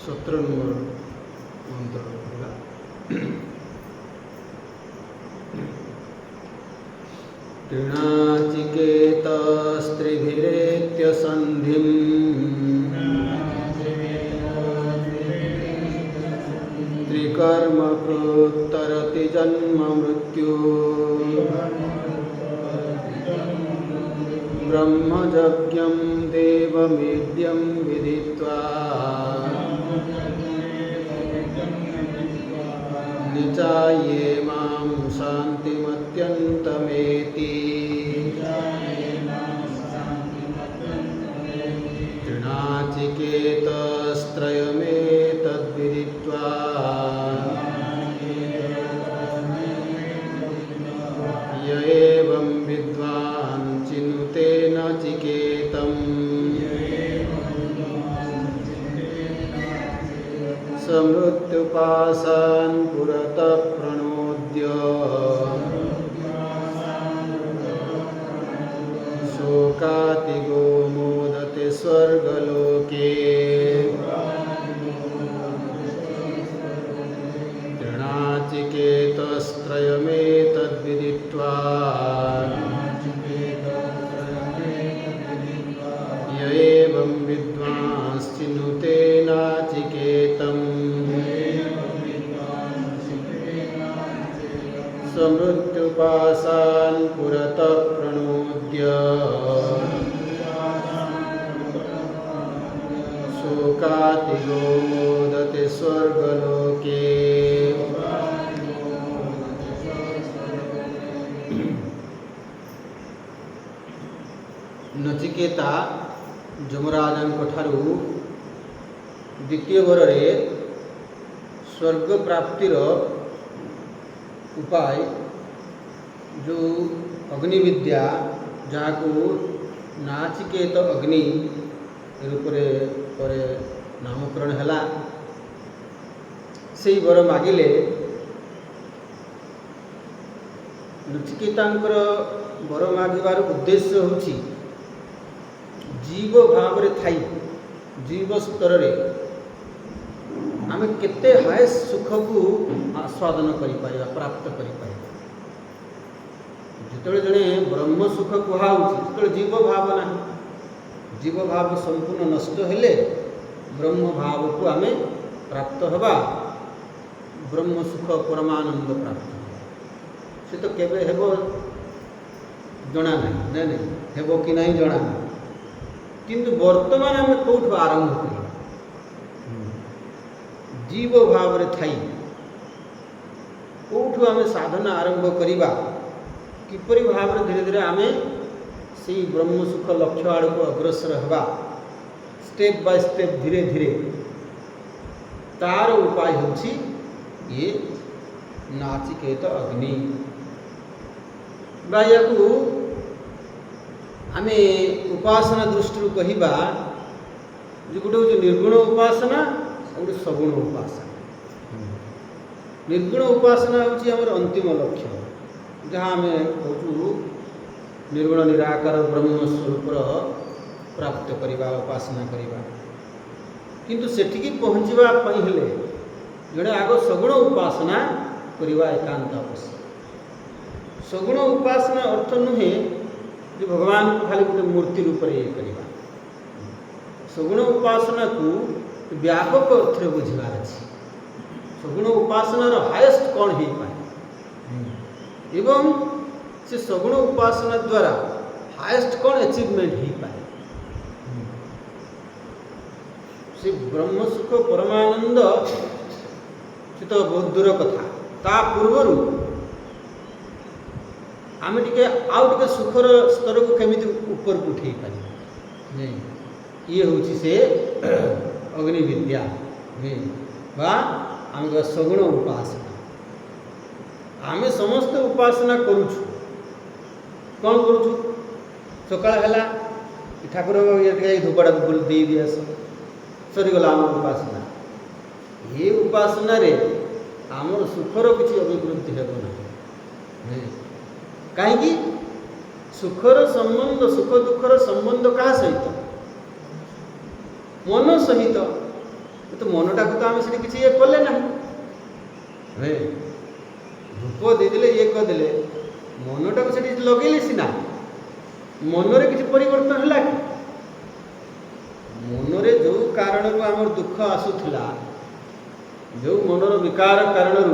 17 number मंत्र होगा। तृणाचिकेतस्त्रिभिरेत्य सन्धिं त्रिकर्म प्रोत्तरति जन्म मृत्यु ब्रह्मयज्ञं देवमेद्यं विदित्वा निचाये मां शान्तिमत्यन्तमेति तृणाचिकेतस्त्रयमेतद्विदित्वा य एवं विद्वान् चिनुते नचिकेतम् समृत्युपाशान् पुरतः प्रणोद्य शोकातिगो मोदते स्वर्गलोके तृणाचिकेतस्त्रयमेतद्विदित्वा य एवं विद्वांश्चिनुते नाचिकेतम् समृत्युपाशान् पुरतः प्रणोद्य शोकातिगो मोदते स्वर्गलोके। नचिकेता जमराजन ठारू द्वितीय वरे स्वर्ग प्राप्तिर उपाय जो अग्नि विद्या जहाँ को नाचिकेत अग्नि रूप पर नामकरण है से वर मागिले नचिकेतांकर वर मागिबार उद्देश्य होछि जीव भाव रे थाई जीव स्तर रे आमे केते हाय सुख को आस्वादन करि परिबा प्राप्त करि परिबा। जेतले जने ब्रह्म सुख कुहा होछि जेतले जीव भाव ना जीव भाव संपूर्ण नष्ट हेले ब्रह्म भाव को आमे प्राप्त हबा ब्रह्म सुख परमानंद प्राप्त से तो केबे हेबो जना नहीं हेबो कि नहीं जना किंतु वर्तमान आम कौटू आरंभ कर जीव भाव रे थाई कौटू आम साधना आरंभ करिबा किपरि भाव रे धीरे धीरे आम से ब्रह्म सुख लक्ष्य आड़ को अग्रसर हवा स्टेप बाय स्टेप धीरे धीरे तार उपाय होछि ये नाचिकेत अग्नि बायाकू आमे उपासना दृष्टि कहिबा जो गोटे हूँ निर्गुण उपासना और सगुण उपासना। निर्गुण उपासना हूँ आमर अंतिम लक्ष्य जहाँ आम कहूँ निर्गुण निराकार ब्रह्मस्वरूप प्राप्त करवा उपासना करवा किंतु सेठिकी पहुँचवा हेले जड़े आग सगुण उपासना करवा एकांत आवश्यक। सगुण उपासना अर्थ नुहे जो भगवान को खाली गोटे मूर्ति रूप ये करवा सगुण उपासना को व्यापक अर्थ बुझार अच्छे सगुण उपासनार हाएस्ट कौन हो पाए एवं से सगुण उपासना द्वारा हाएस्ट कौन अचीवमेंट हो पाए से ब्रह्म सुख परमानंद से तो बहुत दूर कथा ता पूर्वर आम टे आउ टे सुखर स्तर को केमी ऊपर को उठे पार ये हूँ से अग्नि विद्या आम सगुण उपासना आम समस्त उपासना करुछु कौन करुछु सकाळ है ठाकुर ये धूपड़ा को दे दिया सरीगला आम उपासना ये उपासना रे आमर सुखर किसी अभिवृद्धि हेब ना कहीं सुखर संबंध सुख दुखर संबंध क्या सहित मन सहित तो मनटा को तो आम से किसी ये कले ना धूप देदेले ये करदे मनटा को से लगे सीना मनरे किसी परिवर्तन है कि मनरे जो कारण आम दुख आसूला जो मनर विकार कारण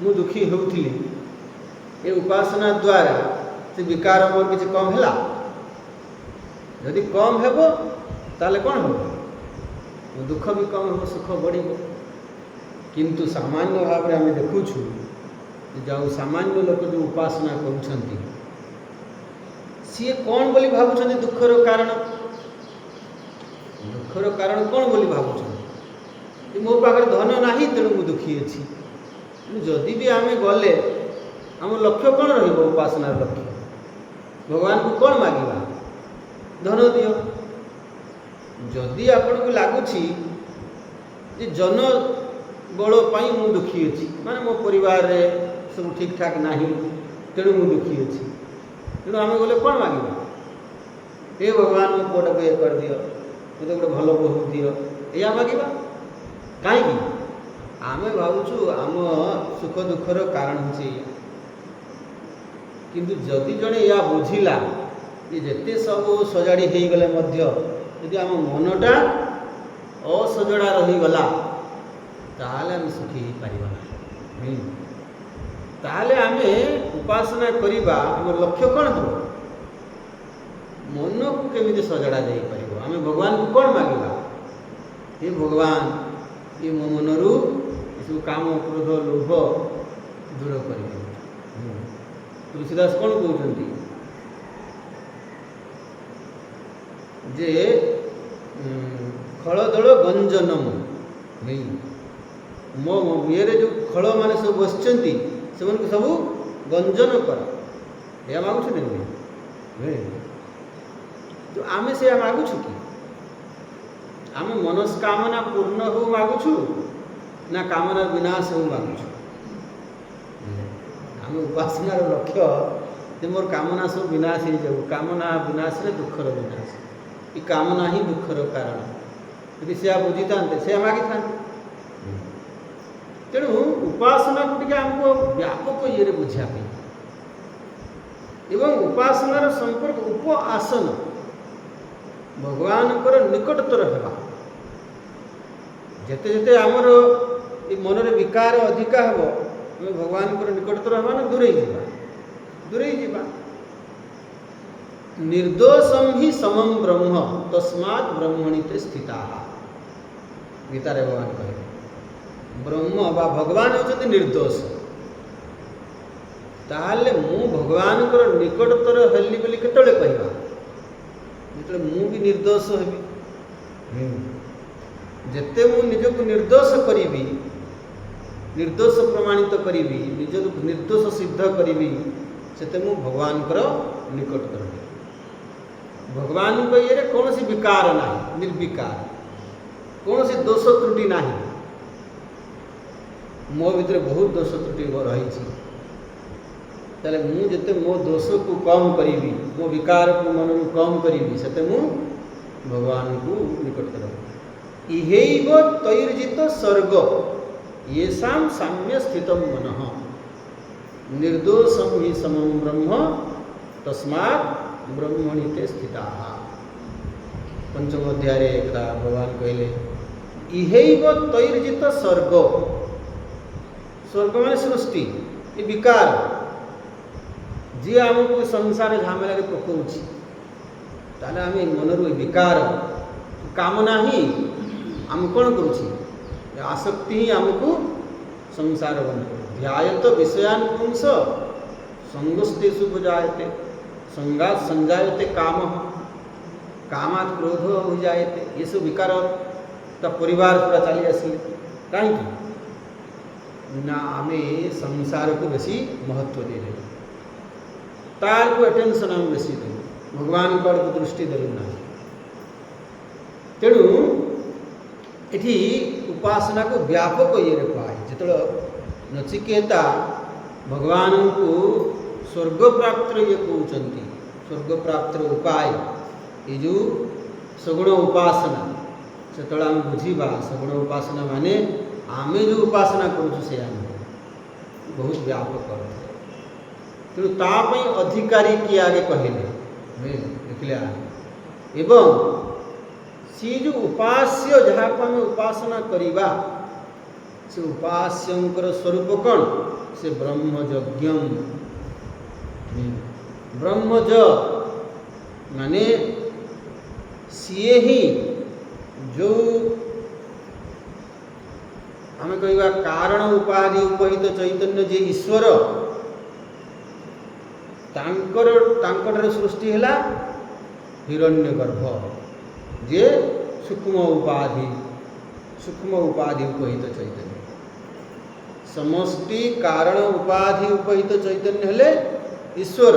मु दुखी होती ये उपासना द्वारा से विकार मोर किसी कम है जदि कम हेब ताले कौन हो दुख भी कम हो सुख बढ़ किंतु सामान्य भाव में आम देखुछु जो सामान्य लोक जो उपासना करुछंती सी कौन बोली भावुछंती दुखर कारण कौन बोली भावुछंती मो पाखे धन नाही तेणु मु दुखी अछि जदि भी आम गले आम लक्ष्य कौन रहिबो उपासनार लक्ष्य भगवान को कौन मागिबा धन दियो जदि आपन को लागुछि जे जन बल पाई मु दुखी अछि माने मो परिवार रे सब ठीक ठाक नाही तेणु मु दुखी अछि तेणु आम गले कौन मागिबा हे भगवान मो पुओटा को ये कर दियो मते गोटे भल बहु दियो या मागिबा कहीं आम भावुछु आम सुख दुखर कारण होछि किंतु जदि जड़े या बुझिला ये जेते सब सजाड़ी हो गले यदि आम मनटा असजड़ा रहीगला ताहले आम सुखी हो पारिबा ताहले आम उपासना करिबा आम लक्ष्य कौन हो मन को केमिति सजड़ा जाई पारिबो आम भगवान को कौन मागिबा हे भगवान ये मो मनरू सब काम क्रोध लोभ दूर कर तुलसीदास कौन कहते जे खलदल गंजनम मो ये जो खल मान सब बसचंती से सब गंजन कर या मागुछ तो आम से मागुछु कि आम मनस्कामना पूर्ण हो मागुछु ना कामना विनाश हो मागुछु आम उपासनार लक्ष्य जे मोर कामना सब विनाश हो जाऊ कामना विनाश रे दुखर विनाश ये कामना ही दुखर कारण यदि से बुझी था से मागी था तेणु उपासना को टे आमको व्यापक ये बुझा एवं उपासनार संपर्क उपआसन भगवान निकटतर है जेते जेते आमर मन रे विकार अधिका हम भगवान को निकटतर हवा ना दूरे जावा निर्दोषम ही समम ब्रह्म तस्मात् ब्रह्मणि ते स्थिता गीता रे भगवान कहे ब्रह्म बा भगवान होचंती निर्दोष ताहले मु भगवान को निकटतर हेली बोली केतले कहबा जेतले मु भी निर्दोष हेबी जेते मु निजको निर्दोष करीबी निर्दोष प्रमाणित करी निज निर्दोष सिद्ध करी से मु भगवान निकटतर भगवान को ये कौन सी विकार ना निर्विकार कौन सी दोष त्रुटि ना मो भीतर बहुत दोष त्रुटि रही ताले मु जते मो दोष को कम करी मो विकार को मन को कम करी से मु भगवान को निकटतर इहेव तैर्जित स्वर्ग येषां साम्य स्थितं मनः निर्दोषं हि समं ब्रह्म तस्मात् ब्रह्मणि ते स्थिताः पंचम अध्याय एकदा भगवान कहले इहेव तैर्जित स्वर्ग स्वर्ग माने सृष्टि ये विकार जी आमको संसार झमेला पकाउछि ताले आम मनर विकार कामना ही आम कौन करुछि आसक्ति ही आमको संसार बने ध्यायत विषयान पुंस संगस्तेषु जायते संगात संजायते काम कामात क्रोध हो जायते ये सब विकार परिवार पूरा चली आसले कहीं ना आम संसार को बेसी महत्व दे तार को अटेंशन आम बेसी दे भगवान को दृष्टि देलु ना तेणु एठी उपासना को व्यापक ये पाए जो नचिकेता भगवान को स्वर्ग प्राप्त ये कहते स्वर्ग प्राप्त उपाय ये जो सगुण उपासना से आम बुझा सगुण उपासना माने आम जो उपासना करूँ से बहुत व्यापक अर्थ तेणु तापाई अधिकारी किए आगे कहले देखले एवं सी जो उपास्य जहाँ को आम उपासना करवा से उपास्यंकर स्वरूप कौन से ब्रह्मयज्ञ ब्रह्मज माने सीए ही जो आम कहवा कारण उपाधि उपहित चैतन्य जे ईश्वर तांकर सृष्टि है हिरण्यगर्भ जे सूक्ष्म उपाधि उपहित चैतन्य समष्टि कारण उपाधि उपहित चैतन्य हेले ईश्वर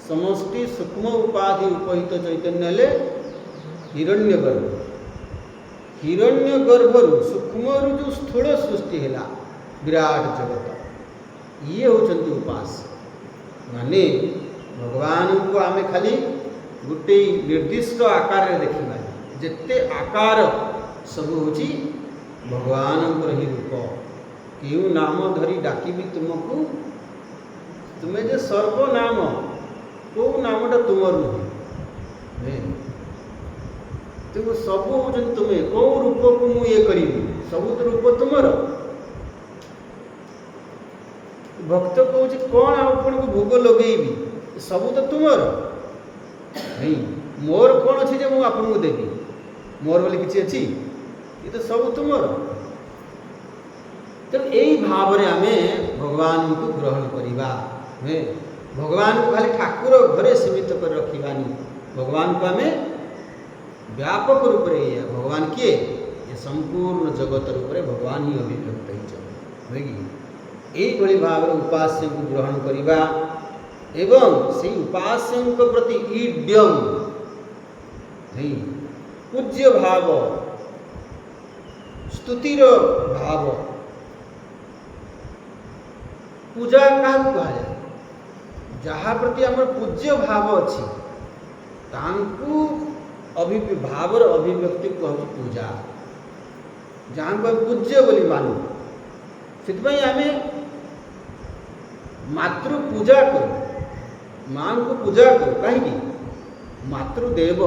समष्टि सूक्ष्म उपाधि उपहित चैतन्य हेले हिरण्यगर्भ सूक्ष्म जो स्थूल सृष्टि है विराट जगत ये होचंती उपास्य माने भगवान को आमे खाली गोटे निर्दिष्ट आकार देखा जिते आकार सब हूँ भगवान ही रूप क्यों नाम धरी डाकिबी तुमको तुम्हें जे सर्वनाम कौ नामटा तुम नुहे तुम सब हूँ तुम्हें कौ रूप को मुझे ये करी सब तो रूप तुमर भक्त कौच कौन आपण को भोग लगेबी सब तो तुमर नहीं मोर कौन अच्छी जे मुझे आपको देवी मोर बोली किसी अच्छी ये तो सब तुमर तो यही भाव में आम भगवान को ग्रहण करवा भगवान को खाली ठाकुर घरे सीमित कर रखानी भगवान को आम व्यापक रूप से भगवान किए ये संपूर्ण जगत रूप से भगवान ही अभिव्यक्त होगी यही भाव में उपास्य को ग्रहण करवा एवं से उपास्य प्रति ईड्यम नहीं पूज्य भाव स्तुतिर भाव पूजा क्या कह जाए जहाँ प्रति आम पूज्य भाव अच्छी भावर अभिव्यक्ति कह पूजा जहाँ को पूज्य बोली मानू से आम मातृ पूजा करूँ माँ को पूजा करूँ कहीं मातृदेव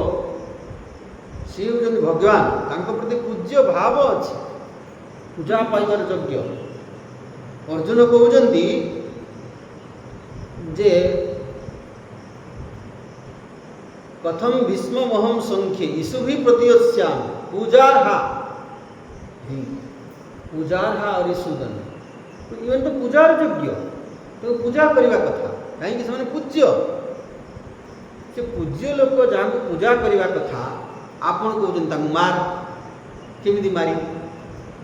सी हूँ भगवान तांको प्रति पूज्य भाव अच्छी पूजा पाइबार योग्य अर्जुन कहते जे कथम भीष्महम संख्ये ईशु भी प्रतियोत्स्याम पूजार्हा और ईशुदन इवन तो पूजार योग्य तो पूजा करने कथा कहीं से पूज्य से पूज्य लोक जहाँ को पूजा करने कथा आपण कहते मार केमी मारी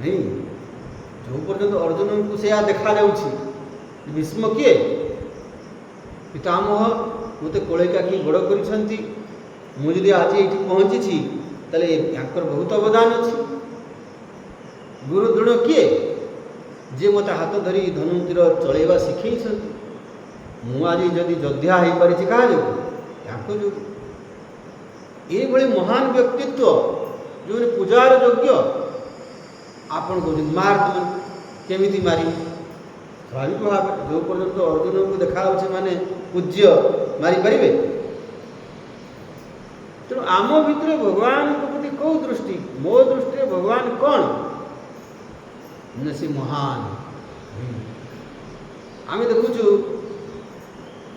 नहीं जो पर्यंत अर्जुन को से देखा भीष्म किए पितामह मत कोलेका कि बड़ कर मुझे आज ये पहुँची ताले याकर बहुत अवदान अच्छी गुरु द्रोण किए जे मत हाथ धरी धनुतीर चलैवा शिखई मुझे जदि योद्धा हो पारी क्या जो जो ये महान व्यक्तित्व जो पूजार योग्य आपण को मार तुम केमी मारी स्वाभाविक भाव जो पर्यंत अर्जुन को देखा माने पूज्य मारी पारे तेणु आम भितर भगवान प्रति कौ दृष्टि मो दृष्टि भगवान कौन न से महान आम देखु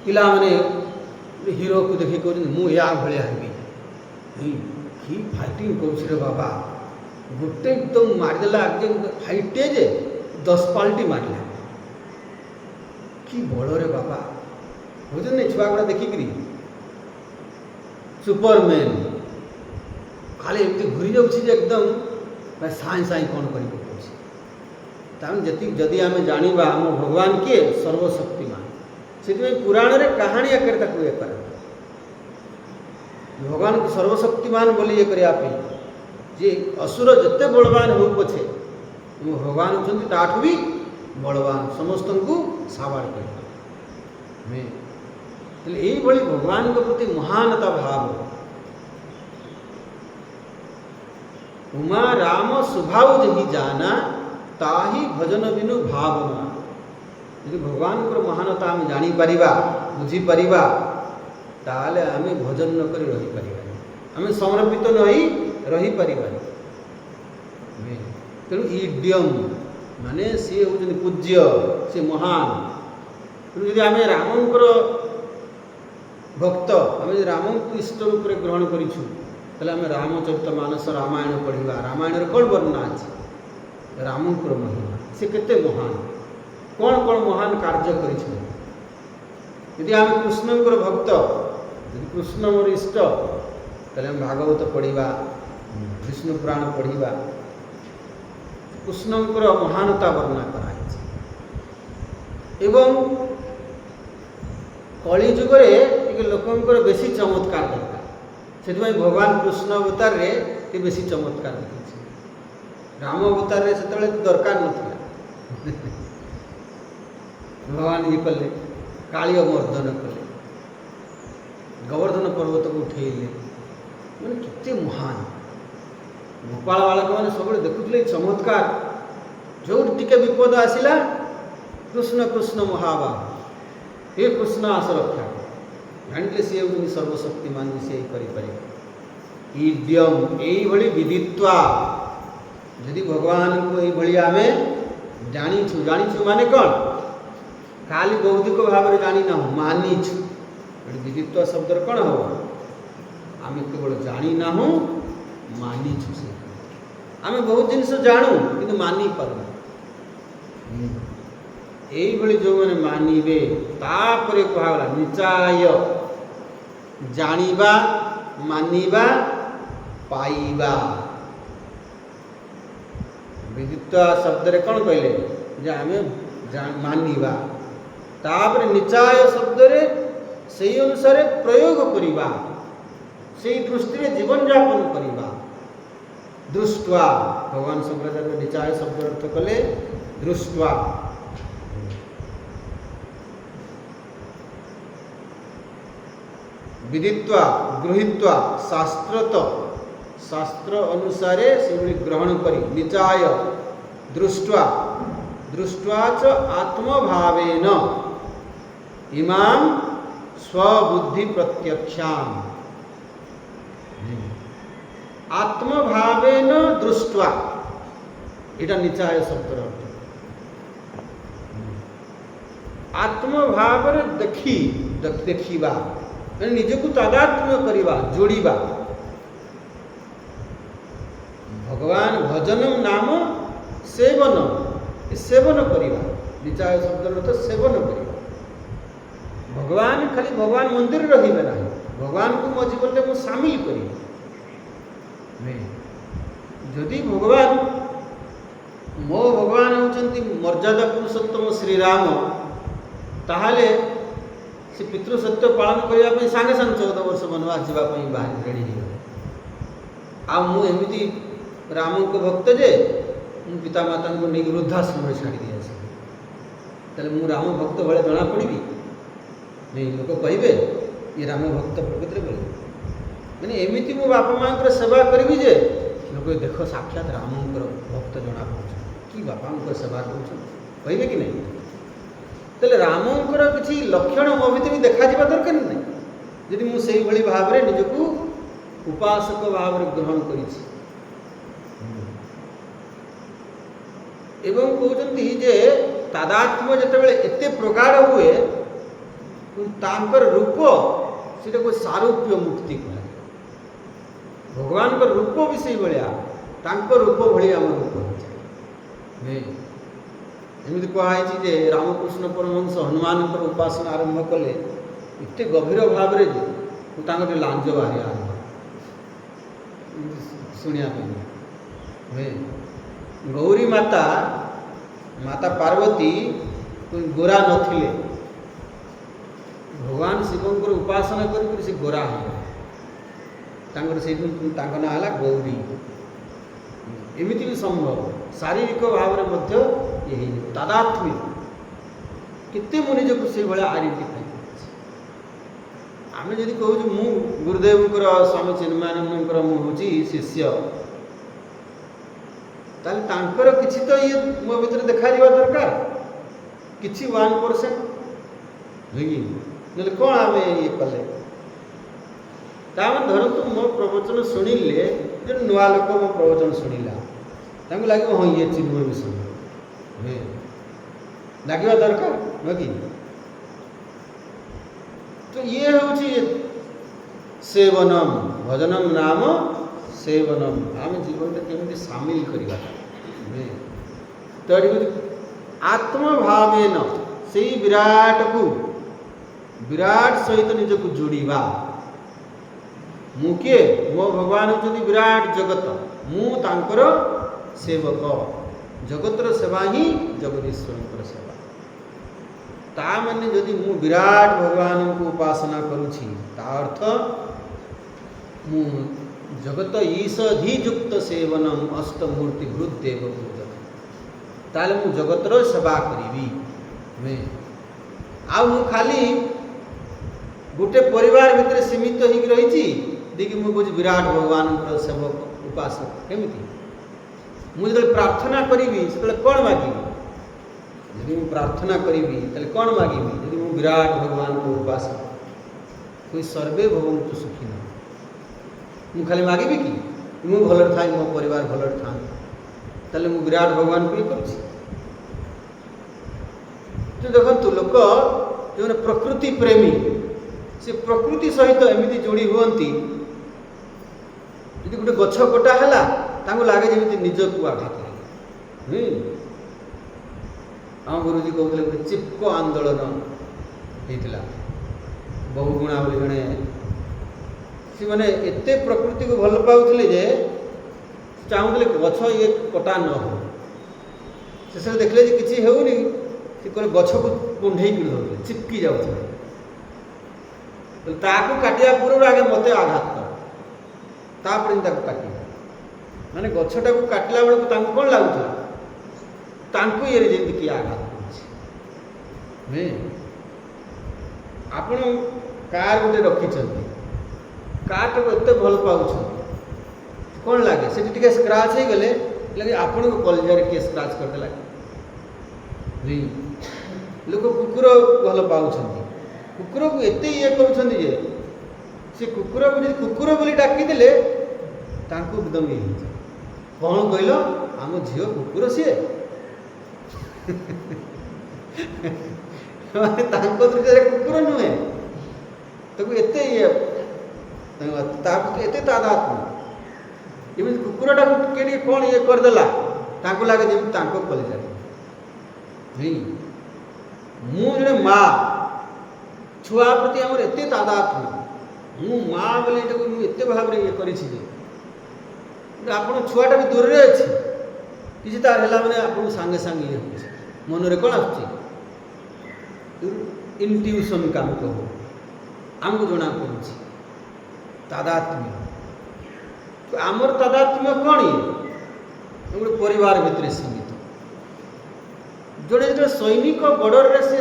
पिला माने हीरो को देखी कहते मुझे या भाया हेबी कि फाइटिंग कर बाबा गोटे एकदम मारिदेला फाइटे जे 10 पाल्टी मारला कि बड़ रे बाबा बुझे नहीं छुआ गुड़ा देखिकी सुपरमैन खाली एमती घूरी जाऊँ एकदम साई साई कौन कर जदि आम जाना आम भगवान किए सर्वशक्तिमान से पुराण रे कहानी आकर ये कर भगवान को सर्वशक्तिमान बोली ये करने जे असुर जिते बलवान हो पछे भगवान होती ताठू भी बलवान समस्त को साबाड़ कर यही भगवान के प्रति महानता भाव उमा राम स्वभाव जही जाना ताही भजन बिनु भावना। यदि भगवान को महानता आम जापर बुझीपर ताले आम भजन नक रहीपर आम समर्पित नहीं रहीपर। तेणु ईड्यम माने सी हूँ पूज्य सी महान। तेणु जब आम रामंकर भक्त आम राम को इष्ट रूप में ग्रहण करूँ ताले आम रामचरित मानस रामायण पढ़ा। रामायण कौन वर्णना अच्छे रामंकर महिमा से केते महान कौन कौन महान कार्य कर। यदि आम कृष्णंकर भक्त यदि कृष्ण मोर इष्ट ताले आम भागवत पढ़ा विष्णु पुराण पढ़ा कृष्णंकर महानता वर्णना कराई। एवं कली जुगे लोकंकर बेसी चमत्कार दरकार से भगवान कृष्ण अवतार रे बेसी चमत्कार देखी। राम अवतार रे से दरकार नथिला भगवान ये कले काली मर्दन कले गोवर्धन पर्वत को उठेले मैंने कितने महान गोपाल बालक मैंने सब देखुले चमत्कार जो टिके विपद आसला कृष्ण कृष्ण महाबा हे कृष्ण आस रक्षा जानते सी हूँ सर्वशक्तिमान सी कर। ईड्यम यही विदित्वा यदि भगवान को यही आम जानीछु माने कौन खाली बौद्धिक भाव में जानी ना मानीछु। विदित्वा शब्द कौन हम आम केवल जानी ना मानीछु से आम बहुत जिनस जानू कि मानी पार यही जो मैंने मानवे तापर कहला निचाय जानिबा मानिबा पाइबा। विदित्वा शब्द रे कौन कहले जे आम मानिबा तापर निचाय शब्द रे से अनुसार प्रयोग करिबा से दृष्टि रे जीवन यापन करिबा। दृष्टवा भगवान शंकराचार्य निचाय शब्द अर्थ कले दृष्टवा। विदित्वा गृहीत्वा शास्त्रत शास्त्र अनुसारे से ग्रहण करी निचाय दृष्ट्वा दृष्ट्वा च आत्मभावेन इमाम स्वबुद्धि प्रत्यक्षाम। आत्मभावेन दृष्ट्वा इटा निचाय शब्द अर्थ आत्मभाव देखी देखा निजक तादात्म्य करवा जोड़वा। भगवान भजनम नाम सेवन सेवन करवा निचाय शब्द अर्थ सेवन करवा। भगवान खाली भगवान मंदिर रही ना भगवान को मो जीवन में मुझे सामिल करी। जदि भगवान मो भगवान होती मर्यादा पुरुषोत्तम श्रीराम ताहले से पितृ सत्य पालन करने सागे सागे 14 वर्ष वनवास जावाई बाहर रेडी हो आमती राम को भक्त जे पिता माता को नहीं वृद्धाश्रम छाड़ी दी आस मु राम भक्त भाई जना पड़ी नहीं लोक कहे ये राम भक्त प्रकृति बोले मैंने एमती मो बापा माँ सेवा करी जे लोग देख साक्षात रामंकर भक्त जना पड़ कि बापा सेवा कहे कि नहीं तेल रामंकर किसी लक्षण मो भीतर देखा दरकार नहीं यदि मुझे भाव में निजक उपासक भाव में ग्रहण करी। एवं कहते जे तादात्म्य जितेबाला एते प्रगाढ़ हुए तांकर रूप से कोई सारूप्य मुक्ति कह भगवान का रूप भी से भाया रूप भाई आम रूप हो एमती कहुई जे रामकृष्ण परमहंस हनुमान उपासना आरंभ कले इतने गभीर भाव में लांज बाहर आरंभ शुणा गौरी माता माता पार्वती गोरा नथिले भगवान शिवंकर उपासना कर से गोरा हो ना है गौरी एमती भी संभव शारीरिक भाव में यही तादात्म्य केते मो निजक से भाया आइडेंटिफाई आम जदि कहूँ मु गुरुदेव स्वामी चिन्मयानंद हूँ शिष्य ताले तांकर किछि तो ये मो भितर देखा दिवा दरकार किछि 1% नहीं नले कोन आमे ये कले ताम धरतु मो प्रवचन सुनिले जे नुआ लोक मो प्रवचन सुनिला तांको लागे हो ये चिन्मय विषय हे लागिवा दरकार नकी तो ये होची सेवनम भजनम नाम सेवनम आम जीवन में केमती सामिल करवा तो आत्मभावेन से विराट को विराट सहित निजक जोड़वा मु किए मो भगवान होती विराट जगत मु तांकर सेवक जगतर सेवा ही जगदीश्वर सेवा ता माने जदि मु विराट भगवान को उपासना करुछि ता अर्थ मु जगत ईषधियुक्त सेवनम अष्टमूर्ति हृदेव पूजन ताले मु जगतर सेवा करी मैं आ मु खाली गोटे परिवार भितर सीमित हो रही देखिए मुझे बुझ विराट भगवान सेवक उपासक केमिति मुझे प्रार्थना करी से कौन मागिबी यदि मैं प्रार्थना करी कौन मागिबी यदि मु विराट भगवान को उपासक कोई सर्वे भवन्तु सुखिनः मु खाली मागिबी कि मु भलर थाई मो परिवार भलर था ताले मु विराट भगवान को करुछि तो देखंतु लोक जो प्रकृति प्रेमी से प्रकृति सहित एमती जोड़ी हुअंती यदि गोटे गछ कटा है तांको लागे जमी निजक आघात लगे आम गुरुजी कहते गोटे चिपको आंदोलन होता बहुगुणा बोली जड़े सी मैंने एते प्रकृति को भल पाउले जे चाहूले गछ ये कटा न हो शेष देखले किसी होनी गछ को कुंढे कि चिपकी जाऊे ताकू काटिया पूर्व आगे मत आघात कर तापर काट माने गछटा को काटला बेलू कौन लगुला ये जमी किए आघात कर आपण कार गोटे रखिंट कार टाक एत भल पाँच कौन लगे से स्क्राच हो गले लगे आपण को कलजार किए स्क्राच करदेला नहीं लोक कुकुर भल पाँच कुकुर को एत ये कर कुकुर को जब कुकुर बोली डाकिदेले एकदम ये कौन कहल आम झील कुकुर सी दृष्टि कुकुर नुहे ताको एत ये एत तादात्म्य एमती कुकुरटा के कौन ये करदेला लगे जमी कलिजा नहीं मु जड़े माँ छुआ प्रति आम एत तादात्म्य मु माँ बोले एत भाव ये कर छुआटा भी दूर रे अच्छी किसी तार है मैंने आपको सांगे सांगे ये हो मनरे कौन आसुच्ची इंट्यूशन काम कहो आमको जना पड़ी तादात्म्य तो आमर तादात्म्य कौन ये गोटे परिवार भितर सीमित जोड़े जो सैनिक बॉर्डर रे से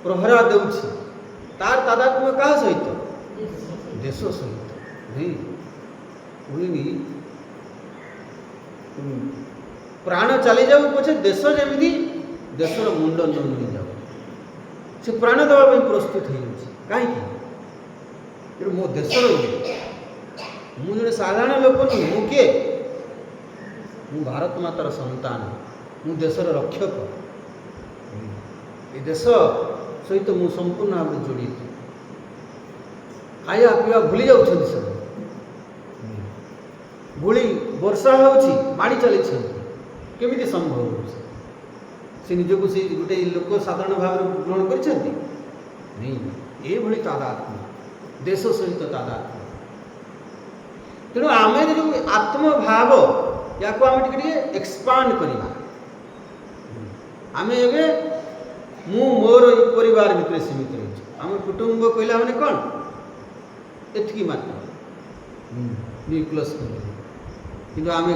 प्रहरा देउछि तार तादात्म्य क्या सहित देश सहित नहीं बोलिनी प्राण चली जाऊ पछे देश जमी देशर मुंड न नहीं जाऊ से प्राण देवाई प्रस्तुत हो कहीं मो देशर मुझे साधारण लोक नुह मु किए मु भारत मातार संतान मु देशर रक्षक ये देश सहित मु संपूर्ण भाव जड़ित खाया पीवा भूली जाऊँ सब भूली वर्षा होची माड़ी चली केमिति संभव हो से निजक से गोटे लोक साधारण भाव ग्रहण कर नहीं ये तादात्म्य देश सहित तादात्म्य तेणु आम जो आत्मभाव या आम टे एक्सपांड करवा आम एवं मु मोर परिवार भितर सीमित रही आम कुटुंब कहला मैंने कौन एतिकी मात्र न्यूक्लियस किंतु आम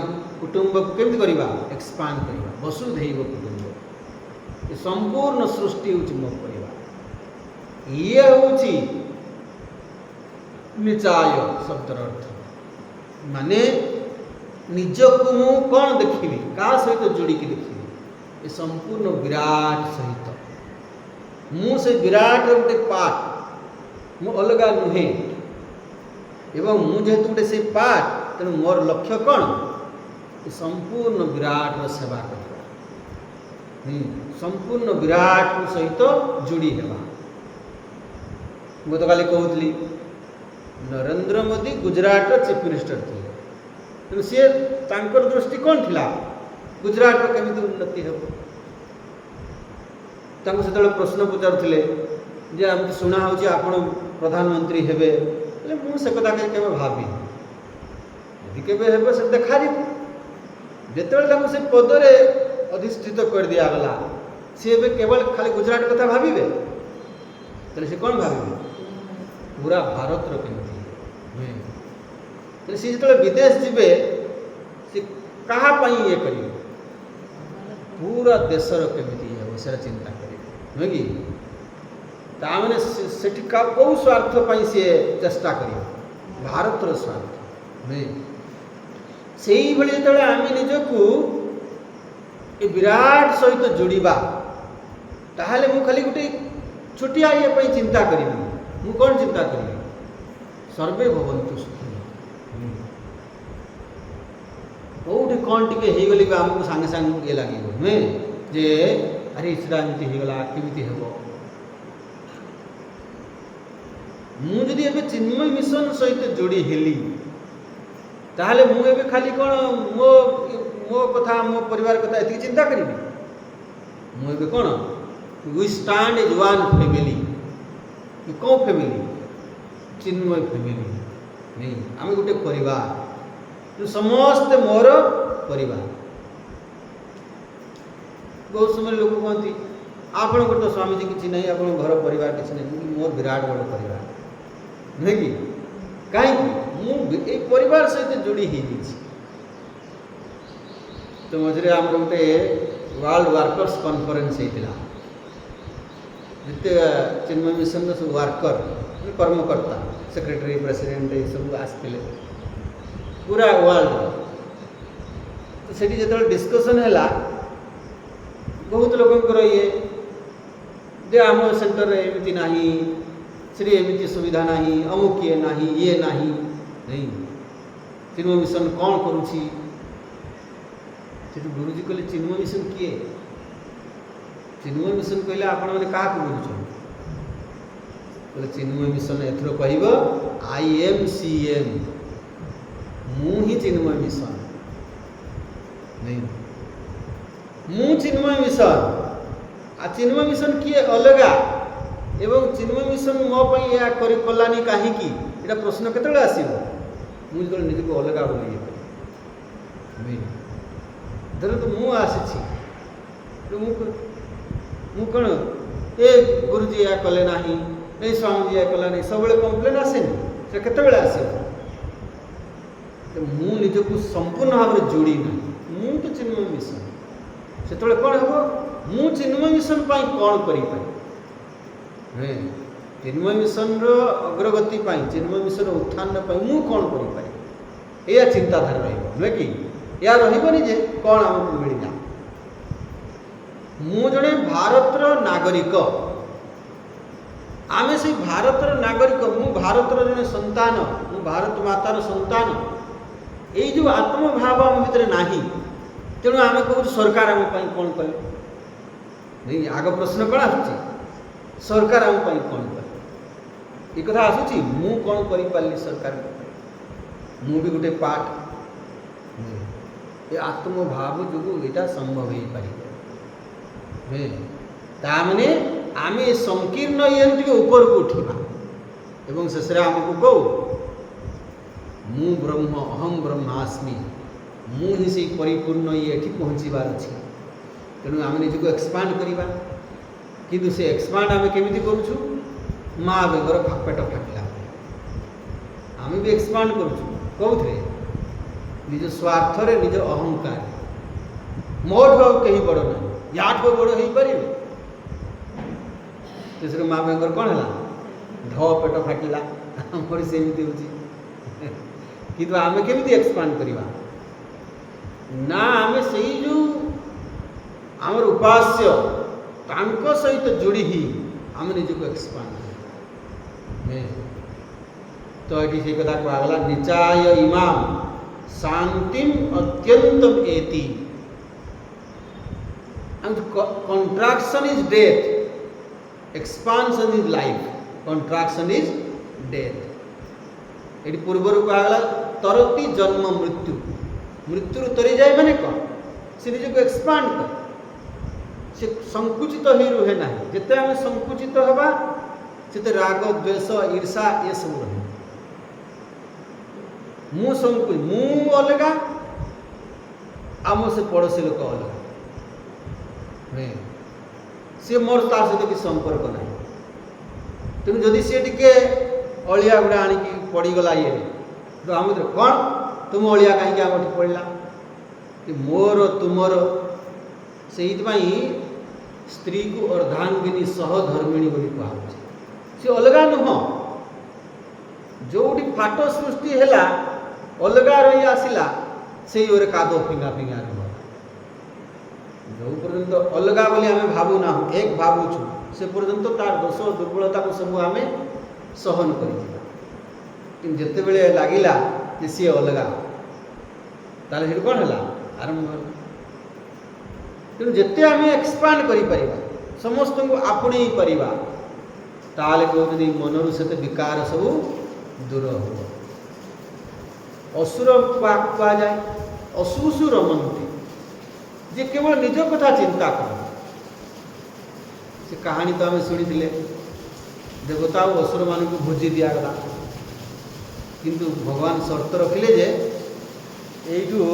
कुटुंब को केमती करवा एक्सपांड करवा वसुधैव कुटुंब ये संपूर्ण सृष्टि हूँ मो परिवार ये हूँ निचाय शब्दर अर्थ माने ନିଜକୁ ମୁଁ କ'ଣ ଦେଖିବି, କାହା ସହିତ ଯୋଡ଼ିକି ଦେଖିବି, ଏ ସମ୍ପୂର୍ଣ୍ଣ ବିରାଟ ସହିତ। ମୁଁ ସେ ବିରାଟର ଗୋଟେ ପାର୍ଟ, ମୁଁ ଅଲଗା ନୁହେଁ। ଏବଂ ମୁଁ ଯେହେତୁ ଗୋଟେ ସେ ପାର୍ଟ, ତେଣୁ ମୋର ଲକ୍ଷ୍ୟ କ'ଣ, ଏ ସମ୍ପୂର୍ଣ୍ଣ ବିରାଟର ସେବା କରିବା, ସମ୍ପୂର୍ଣ୍ଣ ବିରାଟ ସହିତ ଯୋଡ଼ି ହେବା। ଗତକାଲି କହୁଥିଲି ନରେନ୍ଦ୍ର ମୋଦି ଗୁଜରାଟର ଚିଫ୍ ମିନିଷ୍ଟର ଥିଲେ, ତେଣୁ ସିଏ ତାଙ୍କର ଦୃଷ୍ଟି କ'ଣ ଥିଲା, ଗୁଜରାଟର କେମିତି ଉନ୍ନତି ହେବ। ତାଙ୍କୁ ସେତେବେଳେ ପ୍ରଶ୍ନ ପଚାରୁଥିଲେ ଯେ ଏମିତି ଶୁଣା ହେଉଛି ଆପଣ ପ୍ରଧାନମନ୍ତ୍ରୀ ହେବେ, ହେଲେ ମୁଁ ସେ କଥା କେବେ ଭାବିନି, ଯଦି କେବେ ହେବ ସେ ଦେଖାଯିବ। ଯେତେବେଳେ ତାଙ୍କୁ ସେ ପଦରେ ଅଧିଷ୍ଠିତ କରିଦିଆଗଲା, ସିଏ ଏବେ କେବଳ ଖାଲି ଗୁଜରାଟ କଥା ଭାବିବେ, ତାହେଲେ ସେ କ'ଣ ଭାବିବେ, ପୁରା ଭାରତର କେମିତି। ସେ ଯେତେବେଳେ ବିଦେଶ ଯିବେ, ସେ କାହା ପାଇଁ ଇଏ କରିବେ, ପୁରା ଦେଶର କେମିତି ଇଏ ହେବ ସେଟା ଚିନ୍ତା କରିବେ, ନୁହେଁ କି। ତାମାନେ ସେଠି କେଉଁ ସ୍ୱାର୍ଥ ପାଇଁ ସିଏ ଚେଷ୍ଟା କରିବେ, ଭାରତର ସ୍ୱାର୍ଥ, ନୁହେଁ। ସେଇଭଳି ଯେତେବେଳେ ଆମେ ନିଜକୁ ଏ ବିରାଟ ସହିତ ଯୋଡ଼ିବା, ତାହେଲେ ମୁଁ ଖାଲି ଗୋଟେ ଛୋଟିଆ ଇଏ ପାଇଁ ଚିନ୍ତା କରିବି। ମୁଁ କ'ଣ ଚିନ୍ତା କରିବି, ସର୍ବେ ଭବନ୍ତୁ ସୁଖୀ। କେଉଁଠି କ'ଣ ଟିକେ ହେଇଗଲେ ବି ଆମକୁ ସାଙ୍ଗେ ସାଙ୍ଗେ ଇଏ ଲାଗିବ, ନୁହେଁ ଯେ ଆରେ ସେଟା ଏମିତି ହେଇଗଲା, କେମିତି ହେବ। ମୁଁ ଯଦି ଏବେ ଚିନ୍ମୟ ମିଶନ ସହିତ ଯୋଡ଼ି ହେଲି, ତାହେଲେ ମୁଁ ଏବେ ଖାଲି କ'ଣ ମୋ କଥା, ମୋ ପରିବାର କଥା ଏତିକି ଚିନ୍ତା କରିବି। ମୁଁ ଏବେ କ'ଣ, we stand as one family. କେଉଁ ଫ୍ୟାମିଲି, ଚିନ୍ମୟ ଫ୍ୟାମିଲି। ନାଇଁ, ଆମେ ଗୋଟେ ପରିବାର, ସମସ୍ତେ ମୋର ପରିବାର। ବହୁତ ସମୟରେ ଲୋକ କୁହନ୍ତି ଆପଣଙ୍କର ତ ସ୍ୱାମୀଜୀ କିଛି ନାହିଁ, ଆପଣଙ୍କ ଘର ପରିବାର କିଛି ନାହିଁ। ମୋର ବିରାଟ ବଡ଼ ପରିବାର, ନୁହେଁ କି। କାହିଁକି, ମୁଁ ଏଇ ପରିବାର ସହିତ ଯୋଡ଼ି ହେଇଯାଇଛି। ତ ମଝିରେ ଆମର ଗୋଟେ ୱାର୍ଲଡ ୱାର୍କର୍ସ କନଫରେନ୍ସ ହେଇଥିଲା, ଯେତେ ଚିନ୍ମୟ ମିଶନର ସବୁ ୱାର୍କର, କର୍ମକର୍ତ୍ତା, ସେକ୍ରେଟାରୀ, ପ୍ରେସିଡେଣ୍ଟ ଏସବୁ ଆସିଥିଲେ ପୁରା ୱାର୍ଲଡର। ତ ସେଠି ଯେତେବେଳେ ଡିସ୍କସନ୍ ହେଲା, ବହୁତ ଲୋକଙ୍କର ଇଏ ଯେ ଆମ ସେଣ୍ଟରରେ ଏମିତି ନାହିଁ, ସେଠି ଏମିତି ସୁବିଧା ନାହିଁ, ଅମୁକ ଇଏ ନାହିଁ, ଇଏ ନାହିଁ। ନାଇଁ, ଚିନ୍ମୟ ମିଶନ କ'ଣ କରୁଛି। ସେଠୁ ଗୁରୁଜୀ କହିଲେ ଚିନ୍ମୟ ମିଶନ କିଏ? ଚିନ୍ମୟ ମିଶନ କହିଲେ ଆପଣମାନେ କାହାକୁ ବୁଝୁଛନ୍ତି? କହିଲେ ଚିନ୍ମୟ ମିଶନ ଏଥର କହିବ IMCM, ମୁଁ ହିଁ ଚିନ୍ମୟ ମିଶନ। ନାଇଁ, ମୁଁ ଚିନ୍ମୟ ମିଶନ। ଆଉ ଚିନ୍ମୟ ମିଶନ କିଏ ଅଲଗା, ଏବଂ ଚିନ୍ମୟ ମିଶନ ମୋ ପାଇଁ ଏହା କଲାନି କାହିଁକି, ଏଇଟା ପ୍ରଶ୍ନ କେତେବେଳେ ଆସିବ? ମୁଁ ଯେତେବେଳେ ନିଜକୁ ଅଲଗା ବୋଲି ଇଏ କରିବି। ଧରନ୍ତୁ ମୁଁ ଆସିଛି, ମୁଁ କ'ଣ ଏ ଗୁରୁଜୀ ଏହା କଲେ ନାହିଁ, ଏଇ ସ୍ୱାମୀଜୀ ଏହା କଲା ନାହିଁ, ସବୁବେଳେ କମ୍ପ୍ଲେନ୍ ଆସେନି। ସେ କେତେବେଳେ ଆସିବ? ମୁଁ ନିଜକୁ ସମ୍ପୂର୍ଣ୍ଣ ଭାବରେ ଯୋଡ଼ି ନାହିଁ, ମୁଁ ତ ଚିନ୍ମୟ ମିଶନ। ସେତେବେଳେ କ'ଣ ହେବ, ମୁଁ ଚିନ୍ମୟ ମିଶନ ପାଇଁ କ'ଣ କରିପାରିବି। ଚିନ୍ମୟ ମିଶନର ଅଗ୍ରଗତି ପାଇଁ, ଚିନ୍ମୟ ମିଶନର ଉତ୍ଥାନ ପାଇଁ ମୁଁ କ'ଣ କରିପାରିବି, ଏଇଆ ଚିନ୍ତାଧାରା ରହିବ, ନୁହେଁ କି। ଏହା ରହିବନି ଯେ କ'ଣ ଆମକୁ ମିଳିଲା। ମୁଁ ଜଣେ ଭାରତର ନାଗରିକ, ଆମେ ସେଇ ଭାରତର ନାଗରିକ, ମୁଁ ଭାରତର ଜଣେ ସନ୍ତାନ, ମୁଁ ଭାରତ ମାତାର ସନ୍ତାନ। ଏଇ ଯେଉଁ ଆତ୍ମଭାବ ଆମ ଭିତରେ ନାହିଁ, ତେଣୁ ଆମେ କହୁଛୁ ସରକାର ଆମ ପାଇଁ କ'ଣ କଲେ। ନାଇଁ, ଆଗ ପ୍ରଶ୍ନ କ'ଣ ଆସୁଛି, ସରକାର ଆମ ପାଇଁ କ'ଣ କଲେ। ଏ କଥା ଆସୁଛି ମୁଁ କ'ଣ କରିପାରିଲି ସରକାରଙ୍କ ପାଇଁ, ମୁଁ ବି ଗୋଟେ ପାର୍ଟ। ଏ ଆତ୍ମଭାବ ଯୋଗୁଁ ଏଇଟା ସମ୍ଭବ ହେଇପାରିବ। ତାମାନେ ଆମେ ସଂକୀର୍ଣ୍ଣ ଇଏରୁ ଟିକେ ଉପରକୁ ଉଠିବା, ଏବଂ ଶେଷରେ ଆମକୁ କହୁ ମୁଁ ବ୍ରହ୍ମ, ଅହଂ ବ୍ରହ୍ମାସ୍ମି, ମୁଁ ହିଁ ସେଇ ପରିପୂର୍ଣ୍ଣ ଇଏ ଏଠି ପହଞ୍ଚିବାର ଅଛି। ତେଣୁ ଆମେ ନିଜକୁ ଏକ୍ସପାଣ୍ଡ କରିବା। କିନ୍ତୁ ସେ ଏକ୍ସପାଣ୍ଡ ଆମେ କେମିତି କରୁଛୁ, ମା ବେଗର ପେଟ ଫାଟିଲା ଆମେ ବି ଏକ୍ସପାଣ୍ଡ କରୁଛୁ। କେଉଁଥିରେ, ନିଜ ସ୍ୱାର୍ଥରେ, ନିଜ ଅହଙ୍କାର। ମୋଠୁ ଆଉ କେହି ବଡ଼ ନାହିଁ, ୟାଠୁ ବଡ଼ ହେଇପାରିବେ। ଶେଷରେ ମା ବେଙ୍ଗର କ'ଣ ହେଲା, ପେଟ ଫାଟିଲା। ଆମର ସେମିତି ହେଉଛି। କିନ୍ତୁ ଆମେ କେମିତି ଏକ୍ସପାଣ୍ଡ କରିବା, ना आम से जो आमर उपास्य तांको सहित जोड़ी ही आम निजक एक्सपांड तो ये से कथा कहला निचाय इमाम शांतिम अत्यंतम एति and contraction is death, expansion is life, contraction is death. ये पूर्वर कहला तरती जन्म मृत्यु मृत्यु तरी जाए माने कौन से निजक एक्सपांड कर से संकुचित ही रुहे ना जिते आम संकुचित हवा से राग द्वेष ईर्षा ये सब रहे मु संकुच मु अलगा आम से पड़ोसी लोक अलगा सी मोर तार सहित कि संपर्क ना तेणु जदि सी टिके अलिया गुड़ा आणिकी पड़गला ये तो आम कौन तुम अलिया कहीं आम पड़ा कि मोर तुमर से स्त्री को अर्धांगिनी सहधर्मिणी बोली कहुचे सी अलगा नुह जो फाट सृष्टि है अलगा रही आसला से ओरे काद फिंगा फिंगा नुह जो पर्यंत अलगा बोली आम भावुना एक भावुचु से पर्यंत तार दोष दुर्बलता को सब आम सहन कर जिते बड़े लगिला कि सी अलगा ताले कौन है आरंभ तेणु जिते आम एक्सपांड कर समस्त को आपणे पारिबा ताले कहते मनरु से विकार सब दूर हो असुर जाए असुसु रमंती जे केवल निज कथा चिंता कर से कहानी तो आम शुणी देवता और असुर मान को भोजी दिगला किंतु भगवान शर्त रखिले जे यू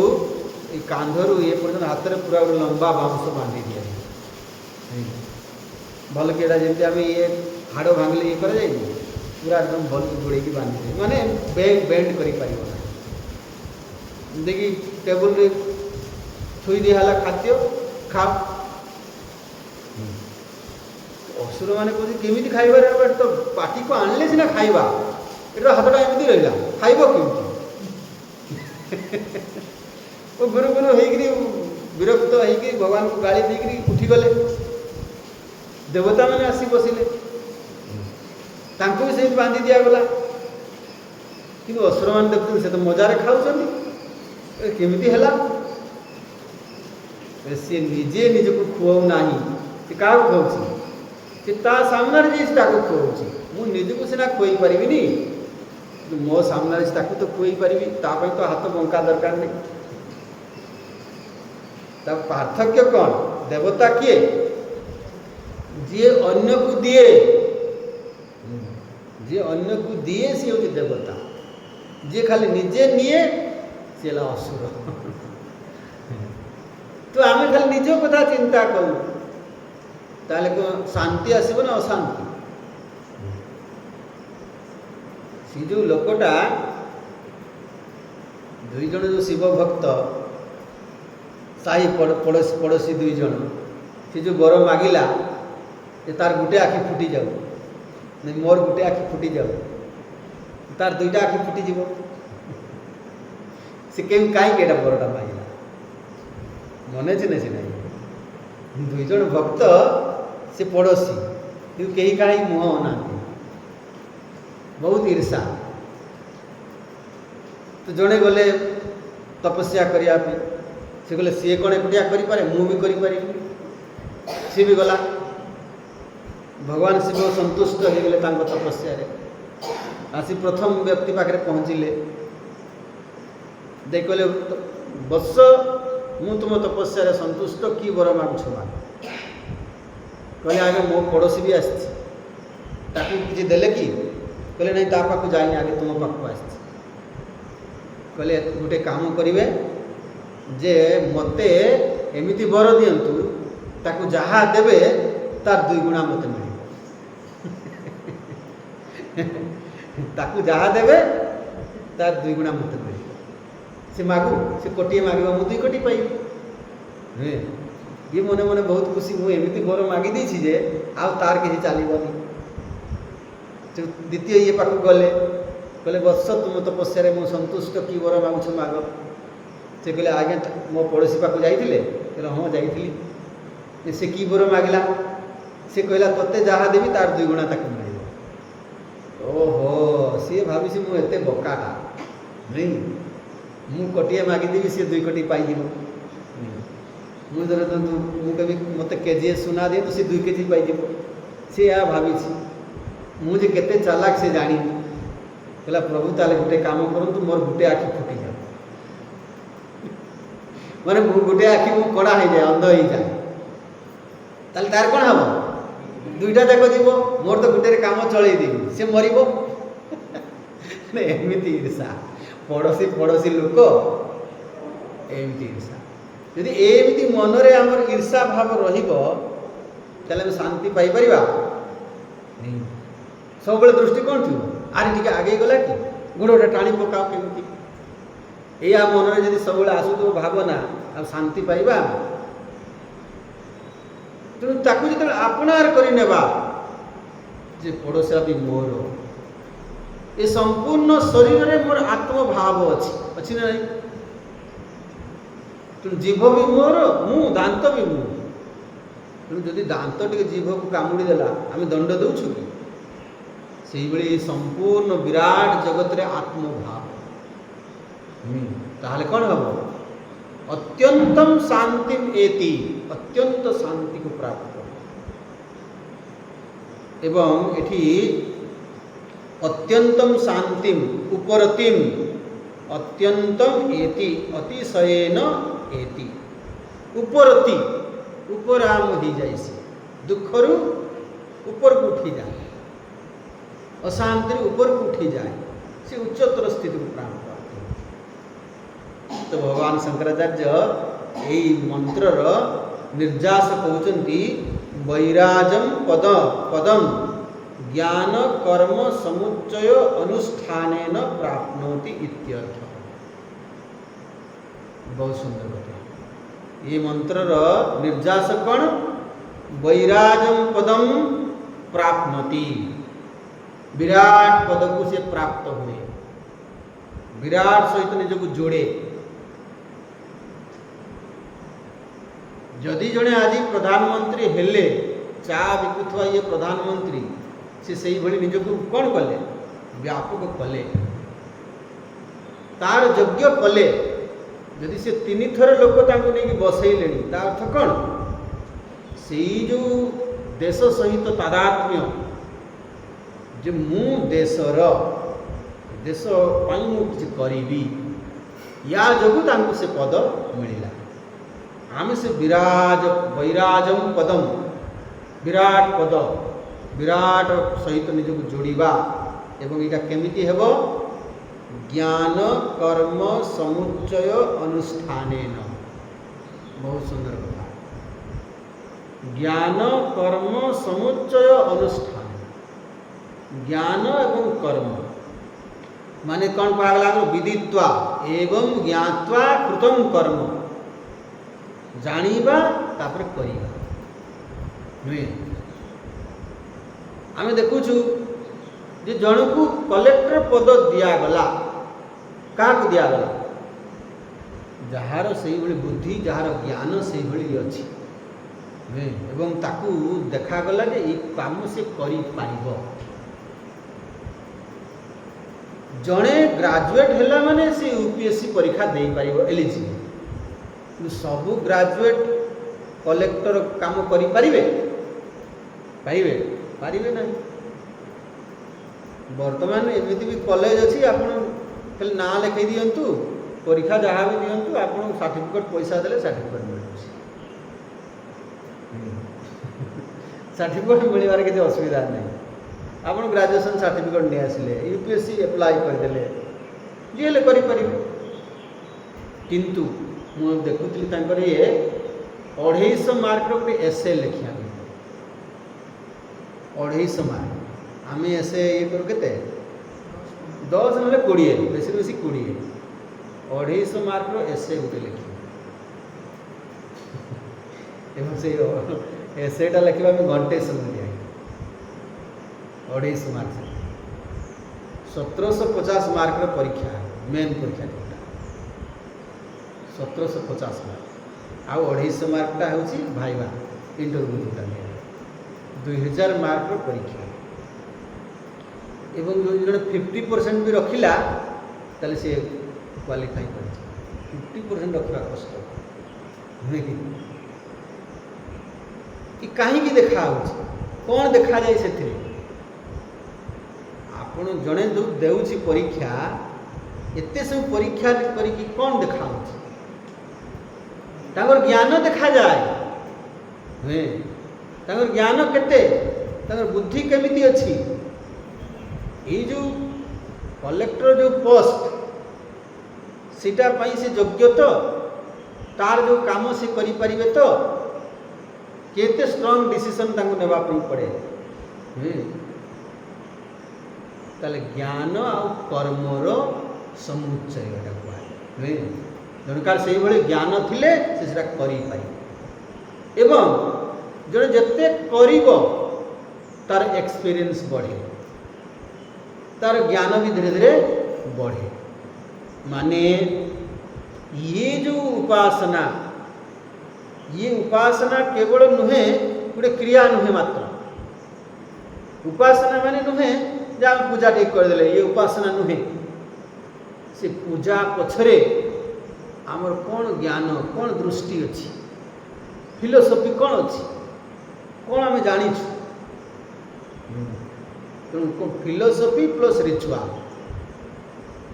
कांधरू ये पर्यटन हाथ में पूरा गोटे लंबा बाउंश बांधी दिया भल कि जमी आम ये हाड़ भांगले ये कर पूरा एकदम भल जोड़े बांधी दिए माने बेंड कर देखिए टेबुल रे थोई दिहला खाद्य खा असुर मैंने कहते केमी खाइबार तो पाटी को आणले सीना खाइबा एटा हाथटा एमती रहा खाइब केमती गुरु गुरु होगी विरक्त होगी भगवान को गाड़ी देकर उठीगले देवता मैंने आसी बसिले भी से बांधी दिगला कि असुर मान देखते से तो मजार खाऊँ केमी है सी निजे निजक खुआऊ ना सी क्या खुआऊँ सी सामने जाकर खुआऊँ मु निजक सीना खुई पारि मो सामने तो खुई पारि तो हाथ बंका दरकार नहीं पार्थक्य कौन देवता किए जी अन्य को दिए सी हूँ देवता जी खाली निजे निए सी असुर तो आम खाली निज कथा चिंता करूँ ताले शांति आसब ना अशांति सी जो लोकटा दुई जन जो शिव भक्त साही पड़ोसी दुई जन सी जो बर मागिला तार गोटे आखि फुटी जाऊ नहीं मोर गोटे आखि फुटी जाऊ तार दुईटा आखि फुटी जीव सी कहीं कहीं बरटा मागिला मने चिन्ह सी नहीं दुई जन भक्त से पड़ोसी कि कहीं कहीं मुह होना बहुत ईर्षा तो जड़े गले तपस्या करने से कहले सी कौन एकुटिया करें मु भी करी सी भी गला भगवान शिव संतुष्ट हो गले तपस्या आसी प्रथम व्यक्ति पाखे पहुँचले देख कहले बस मु तुम तपस्या संतुष्ट कि बर मागुछ माग कहले आगे मो पड़ोसी भी आसी देले कि कहले नहीं ता पाक जाइए आगे तुम पाक आस कहले गोटे काम करेंगे जे मते एमिति बर दिंतु ताकू जहाँ देवे तार दुई गुणा मत मिले ताकू जहाँ देवे तार दुई गुणा मत मिले से मागू से कोटिए मागे मु 2 कोटी पाइबी ये मने मने बहुत खुशी मुझे एमती बर मागी देछि जे आ तार किसी चलबनी द्वितीय ये पाक गले कहले बस तुम तपस्या मु संतुष्ट कि बर मागुछ माग से कहले आज्ञा मो पड़ोसी पाक जाइए कहले हाँ जाइली से की बर मागिला से कहला तोते जहाँ देवी तार 2 गुणा ताक मिल ओहो सी भावी मु एते बकाटा नहीं मु कोटिए मागिदेवी सी 2 कोटी पाई मुझे मुझे मत केजीए सुना दे तो सी 2 केजी पाई सी या भावी मुझे केते चालाक से जानी कहला प्रभु ताले गोटे काम करतु मोर गोटे आखि फुटी जाए माने गोटे आखि मु कड़ा हो जाए अंध हो जाए ताले तार कौन हम 2टा जाक जीव मोर तो गोटे काम चलई देवी से मरब एमती ईर्षा पड़ोसी पड़ोसी लोक एमती ईर्षा यदि एमती मनरे आमर ईर्षा भाव रहिबो ताले शांति पाई परिबा नहीं सब दृष्टि कौन थी आरे टिके आगे गला कि गोटे टाणी पकाओ केमती या मन में सब आसुथो भावना आ शांति पाइबा तेणु ताकू जो आपणार करनेबा जे पड़ोसा भी मोर ये संपूर्ण शरीर में मोर आत्मभाव अच्छी ना नहीं तेणु जीभ भी मोर मु दांत भी मु तेणु जदि दांत टे जीभ को कामुड़ी देला आम दंड दौछु कि से ही संपूर्ण विराट जगत रे आत्मभाव ताहले कौन हम अत्यंतम शांति एति अत्यंत शांति को प्राप्त एवं एठी अत्यंतम शांतिम उपरतिम अत्यंतम एति अतिशयेन एति उपरति उपराम हो जाइसी दुखरु ऊपर को उठी जाए अशांति ऊपर को उठी जाए से उच्चतर स्थिति को प्राप्त तो भगवान शंकराचार्य यही मंत्रर निर्जास कहते वैराजम पद पदम ज्ञान कर्म समुच्चय अनुष्ठानेन प्राप्नोति इत्यर्थ। बहुत सुंदर बात ये मंत्रर निर्जास कौन वैराजम पदम प्राप्नोति विराट पद को से प्राप्त हुए विराट सहित निज को जोड़े जदि जड़े आज प्रधानमंत्री हेले चा बिकुवा ये प्रधानमंत्री से सही भली निज को कौन कले व्यापक कले तार यज्ञ कले जदि से 3 थर लोक तांको नहीं बसैले ता अर्थ कौन से जो देश सहित तादात्म्य जे मु देशर देश पाई मु किछि करिबी या जगु तांको से पद मिलिला आम से विराज वैराजम पदम विराट पद विराट सहित निज को जोड़वा एवं यहाँ केमिति हेब ज्ञान कर्म समुच्चय अनुष्ठानेन बहुत सुंदर कथा ज्ञान कर्म समुच्चय अनुष्ठान ज्ञान एवं कर्म माने कौन पागला विदित्वा एवं ज्ञात्वा कृतम कर्म जानिबा तापर करिबा नुहे आमे देखुछु जे जन को कलेक्टर पद दिया गला का को दिया गला जहार सही भली बुद्धि जहार ज्ञान सही भली अछि नुहे एवं ताकू देखा गला जे ई काम से करि पारिबो जणे ग्रेजुएट हैला माने से यूपीएससी परीक्षा दे पारिबो एलिजिबल सबू ग्रेजुएट कलेक्टर काम करि पारिबे पाइबे पारिबे नहीं वर्तमान एमती भी कॉलेज अच्छी आपण खाली ना लिखई दिंतु परीक्षा जहाँ भी दिंतु आपन सर्टिफिकेट पैसा देले सर्टिफिकेट मिल सर्टिफिकेट मिलवार किसी असुविधा नहीं आपन ग्रेजुएशन सर्टिफिकेट नहीं आसिले यूपीएससी अप्लाई करदे जी हेल्ले करें किंतु मु देखुली ये 250 मार्क गोटे एसे लिखा 250 मार्क आम एसे ये करूँ के 10 ना 20 बेसी बेसी 20 250 मार्क एसे गोटे लिखी से एसेटा लिखा घंटे समय दिया 250 मार्क 1750 मार्क परीक्षा मेन परीक्षा 1750 मार्क आउ 250 मार्कटा हूँ भाइवा इंटरव्यू जोटा 2000 मार्क परीक्षा एवं जो जन 50% भी रखिला ताले से क्वालिफाई कर 50% रखा कष्ट नुहे कि कहीं देखा कौन देखा जाए से आपण जड़े जो देउछि परीक्षा एते सब परीक्षा करी कौन देखा तांगर ज्ञान देखा जाए नुहे तांगर ज्ञान केते तांगर बुद्धि केमिति अछि ये जो कलेक्टर जो पोस्ट सीटा पाई से योग्य तो तार जो काम से करि परिबे तो केते स्ट्रांग डिसीजन तांको नेबा पड़े ताले ज्ञान आ कर्मर समुच्चय कहए जनकार से भले ज्ञान थिले से सेटा करि पारि एवं जने जते करिवो तार एक्सपीरियंस बढ़े तार ज्ञान भी धीरे धीरे बढ़े माने ये जो उपासना केवल नुहे गोटे क्रिया नुहे मात्र उपासना माने नुहे जा पूजा टे करदेले ये उपासना नुहे से पूजा पछरे आमर कौन ज्ञान कौन दृष्टि अच्छी फिलोसफी कौन अच्छी कौन आम जानी तेणु फिलोसफी प्लस रिचुआल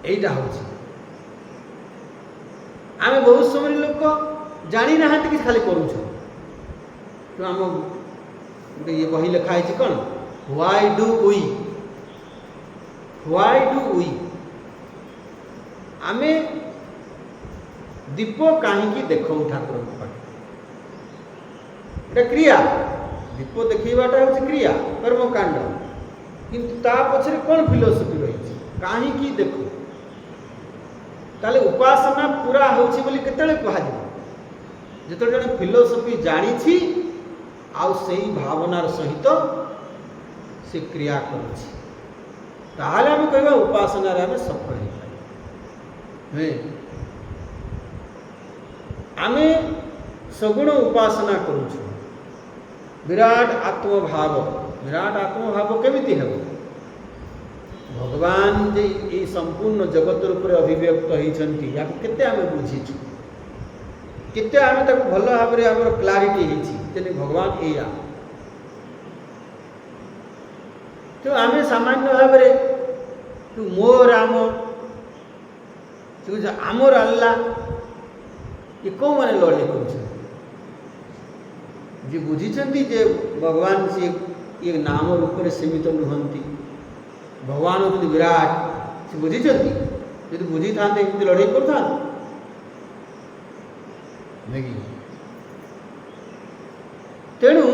यहीटा हूँ आम बहुत समय लोक जानी ना कि खाली करूँ तो आम गोटे ये बही लिखाई कौन व्हाई डू वी आमे दीप कहीं देखो ठाकुर पाखे क्रिया दीप देखवाटा हूँ क्रिया कर्मकांड किंतु ता पछरे कौन फिलोसफी रही कहीं देखो ताले उपासना पूरा होछि बोली केतले कहा जिते जन फिलोसफी जानी आउ सही भावनार सहित से क्रिया करुछि ताहले हम कहबा उपासना रे हम सफल हे आमे सगुण उपासना करुछु विराट आत्मभाव केमिति हेबो भगवान जे ये संपूर्ण जगत रूप अभिव्यक्त होती या केते आमे बुझीछु केते आमे ताको भल भाव रे हमर क्लारिटी हेछि तेने भगवान एया तो आमे सामान्य भाव रे तू मो राम तू आमर अल्लाह ये कौ माने लड़ाई कर बुझी जे भगवान से ये नाम रूप में सीमित नुहति भगवान होती विराट से बुझी जी बुझी था लड़ाई कर तेणु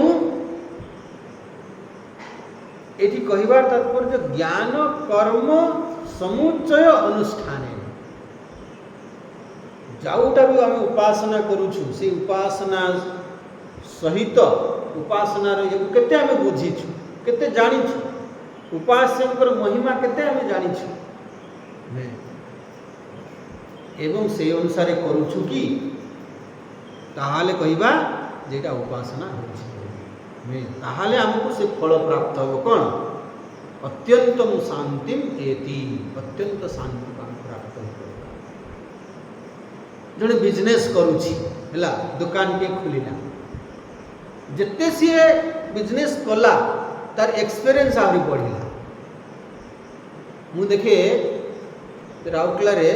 ये कहबार तात्पर्य ज्ञान कर्म समुच्चय अनुष्ठान जोटा भी आम उपासना करुछु से उपासना सहित उपासनार केते आम बुझीछु केते जानिछु उपास्यंकर महिमा केते आम जानिछु एवं से अनुसार करुछु कि ताहाले कहबा जेटा उपासना होछि ताहाले हमको से फल प्राप्त हो कौन अत्यंतम शांतिम एति अत्यंत शांति प्राप्त हो जड़े बिजनेस करुछि हला दुकान के खुलिला जिते सी बिजनेस कला तार एक्सपीरियंस आहरी बढ़िला मु देखे राउरकेला रे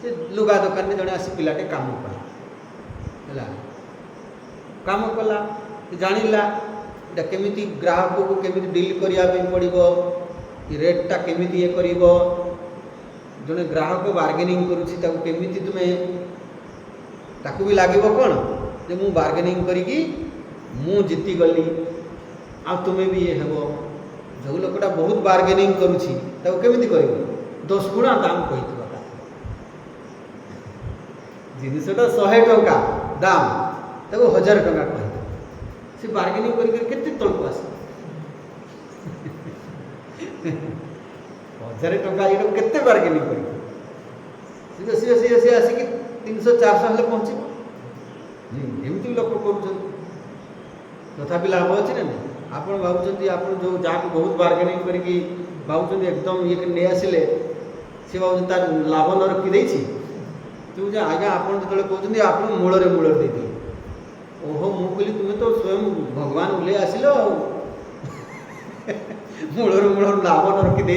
से लुगा दुकान में जड़े आसी पिलाटे काम कला हला काम कला जानिला एटा केमिति ग्राहक को केमिति डील करिया पड़िबो रेटटा केमिति ये करिबो जड़े ग्राहक बार्गेनिंग करुछि ताकू केमिति तुमे ताकू भी लागिबो कोन जे मु बार्गेनिंग करिकी मु जीति गली आ तुमे भी ये हेबो जो लोकटा बहुत बार्गेनिंग करुछि ताकू केमिति करिबो 10 गुणा दाम कहितबा जिनिसटा 100 टंका दाम ताकू 1000 टंका कहितबा से बार्गेनिंग करि केते तळको आसे 1000 टंका ये केते बार्गेनिंग करि सी आसिकी 300-400 हेल्ले पहुँच एमती लोक कर तथापि लाभ अच्छी ना आप भावुं आप जो जहाँ बहुत बार्गेनिंग करके भावुं एकदम ये नहीं आसिले सी भाव तार लाभ न रखी तू आज्ञा आप जो कहते आप मूल दे ओहो मु कहली तुम्हें तो स्वयं भगवान उल्ले आसिल मूल लाभ न रखी दे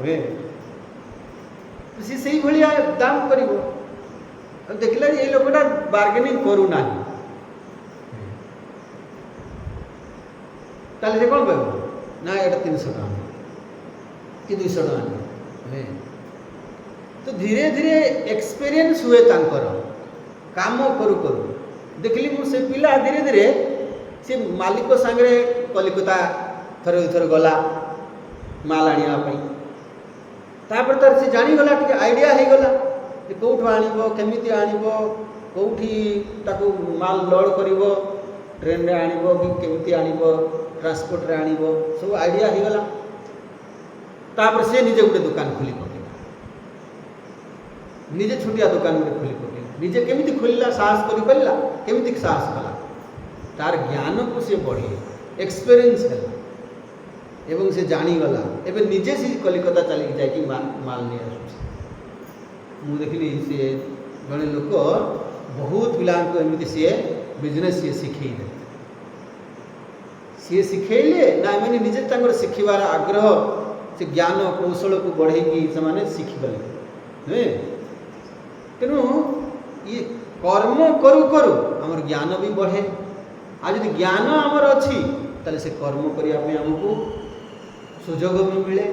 दे सी से भाया दाम कर देखला ये लोकटा बार्गेनिंग करूना ताले कौन कह ना ये 300 टका कि 200 टका तो धीरे धीरे एक्सपीरियंस हुए तांकर काम करू करू देखली मुझे पिला धीरे धीरे सी मालिक सांगे कलिकता थर थर गला माल आने तापर तार से जानीगला टे आइडिया हो गला कौटू आमती आणव कौटी माल लोड कर ट्रेन रे आणव कि केमती आणव ट्रांसपोर्ट रे आणव सब आइडिया हो गला तापर से निजे गोटे दुकान खोली पकेला निजे छोटिया दुकान गोटे खोली पकेला निजे केमिति खोलला साहस करि पारला केमिति साहस कला तार ज्ञान को से बढ़ी एक्सपीरियंस है एवं से जानीगला एवं निजे से कलिकता चलिक जाकि माल नहीं आस मु देखली सी जड़े लोक बहुत पिला एमती सी बिजनेस सी शिखेदे सी शिखेले ना मैंने निजे शिखबार आग्रह से ज्ञान कौशल को बढ़ेगी से शिखिगले तेणु ये कर्म करू करू आमर ज्ञान भी बढ़े आज यदि ज्ञान आमर अच्छी ताले से कर्म करने आमको सुजोग भी मिले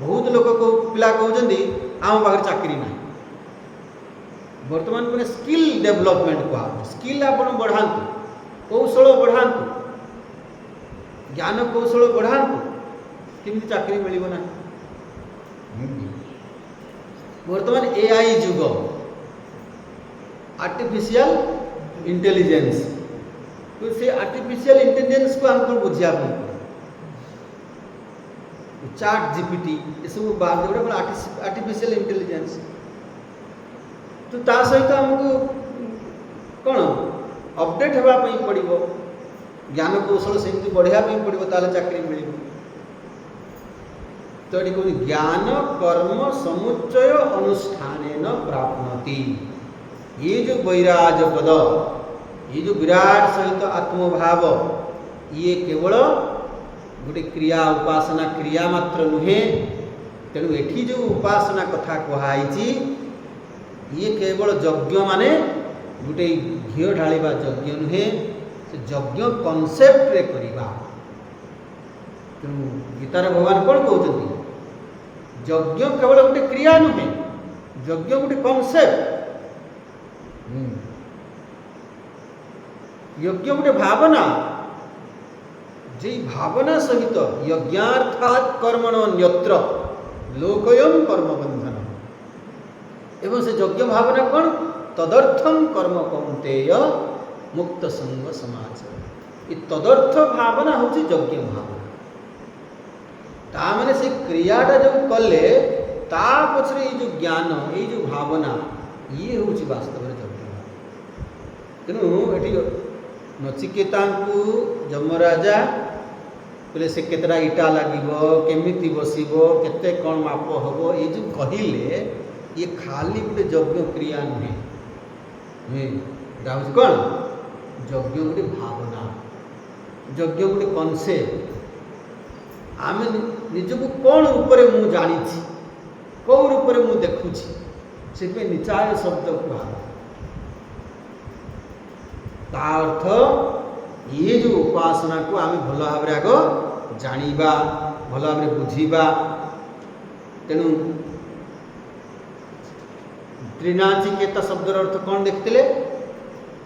बहुत लोक को पिला कहते आम पाखे चाकरी ना बर्तमान मैंने स्किल डेवलपमेंट कह स्किल आप बढ़ातु कौशल बढ़ातु ज्ञान कौशल बढ़ातु किमी चाकरी मिल ना बर्तमान एआई जुग आर्टिफिशियल इंटेलिजेंस तो से आर्टिफिशियल इंटेलिजेंस को हमको बुझा चैट जीपीटी ये सब बात गोटे आर्टिफिशियल इंटेलिजेंस तो ता सहित हमको कौन अपडेट होगापी पड़ो ज्ञान कौशल से बढ़ापी पड़ो ताले चाकरी मिल तो ये कहते ज्ञान कर्म समुच्चय अनुष्ठान प्राप्नोति ये जो वैराज पद ये जो विराट सहित आत्मभाव ये केवल गोटे क्रिया उपासना क्रिया मात्र नुहे तेणु एठी जो उपासना कथा कहुई ये केवल यज्ञ माने गोटे घी ढालिबा यज्ञ नुहे से यज्ञ कॉन्सेप्ट रे करिबा तेणु गीतार भगवान कौन कहते यज्ञ केवल गोटे क्रिया नुहे यज्ञ गोटे कॉन्सेप्ट यज्ञ गोटे भावना जे भावना सहित यज्ञार्थात् कर्मणो अन्यत्र लोकयम कर्म बंधन एवं से यज्ञ भावना कौन तदर्थम कर्म कौंतेय मुक्त संग समाज ये तदर्थ भावना हूँ यज्ञ भावना ताने से क्रियाटा जो कले ता पछरे ये जो ज्ञान ये जो भावना ये हूँ वास्तव में यज्ञ तेणु ये नचिकेता यमराजा बोले से केतरा इटा लगे केमिति बसबो केते कौन माप हम ये जो कहले ये खाली गोटे यज्ञ क्रिया नुहे कौन यज्ञ गोटे भावना यज्ञ गोटे कनसेप्ट आम निजक कौन रूप में मुझे जानी कौ रूप में मुझे देखुची से निचाय शब्द कह ता अर्थ ये जो उपासना को आम भल भाव आग जानिबा भल भाव बुझीबा तेणु त्रिनाचिकेता शब्दर अर्थ कौन देखते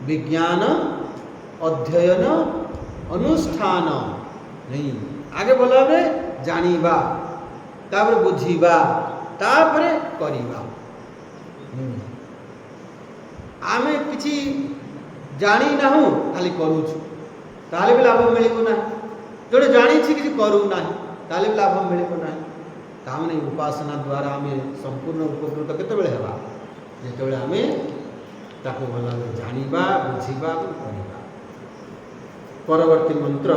विज्ञान अध्ययन अनुष्ठान नहीं आगे भल भाव जानिबा तापर बुझीबा तापर करिबा आमे किछि जानी ना खाली करूछु ताले भी लाभ मिल ना जोड़े जानी कि करू ना ताले भी लाभ मिल ना ताने उपासना द्वारा आम संपूर्ण उपकृत केतबेले हेबा ଯେତେବେଳେ ଆମେ ତାକୁ ଭଲ ଭାବରେ ଜାଣିବା, ବୁଝିବା ଏବଂ କରିବା। ପରବର୍ତ୍ତୀ ମନ୍ତ୍ର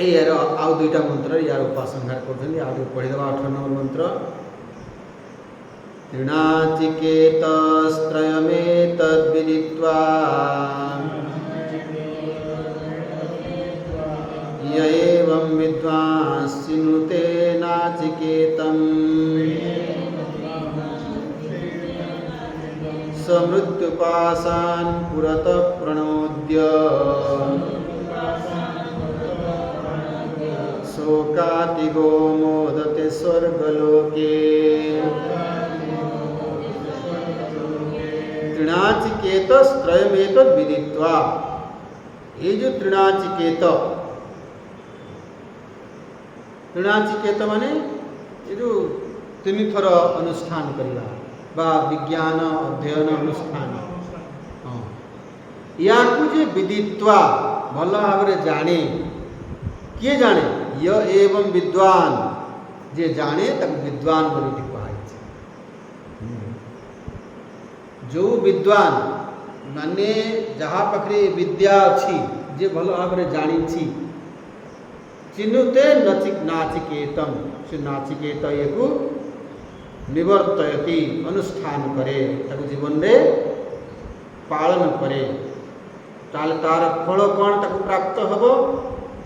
ଏଇଆର ଆଉ ଦୁଇଟା ମନ୍ତ୍ର ୟାର ଉପସଂହାର କରୁଛନ୍ତି। ଆଉ ଟିକେ ପଢ଼ିଦେବା 18 ନମ୍ବର ମନ୍ତ୍ର। ତ୍ରିଣାଚିକେତସ୍ତ୍ରୟମେତଦ୍ବିଦିତ୍ୱା य एवं विद्वांश्चिनुते नाचिकेतम् स मृत्युपाशान् पुरतः प्रणोद्य शोकातिगो मोदते स्वर्गलोके। त्रिणाचिकेतस्त्रयमेतद्विदित्वा, ये जो त्रिणाचिकेत माने ये जो तीन थर अनुष्ठान करवा बा विज्ञान अध्ययन अनुष्ठान, हाँ या जे विदित्वा भल भाव जाने, किए जाने, य एवं विद्वान, जे जाने तक विद्वान बोली कहुई। जो विद्वान माने जहाँ पाखे विद्या अच्छी, जे भल भाव जानी, चिनुते नाचिकेतम, से नाचिकेत ये को निवर्तयति, अनुष्ठान करे, ताको जीवन रे पालन करे, तार फल कौन ताको प्राप्त हबो,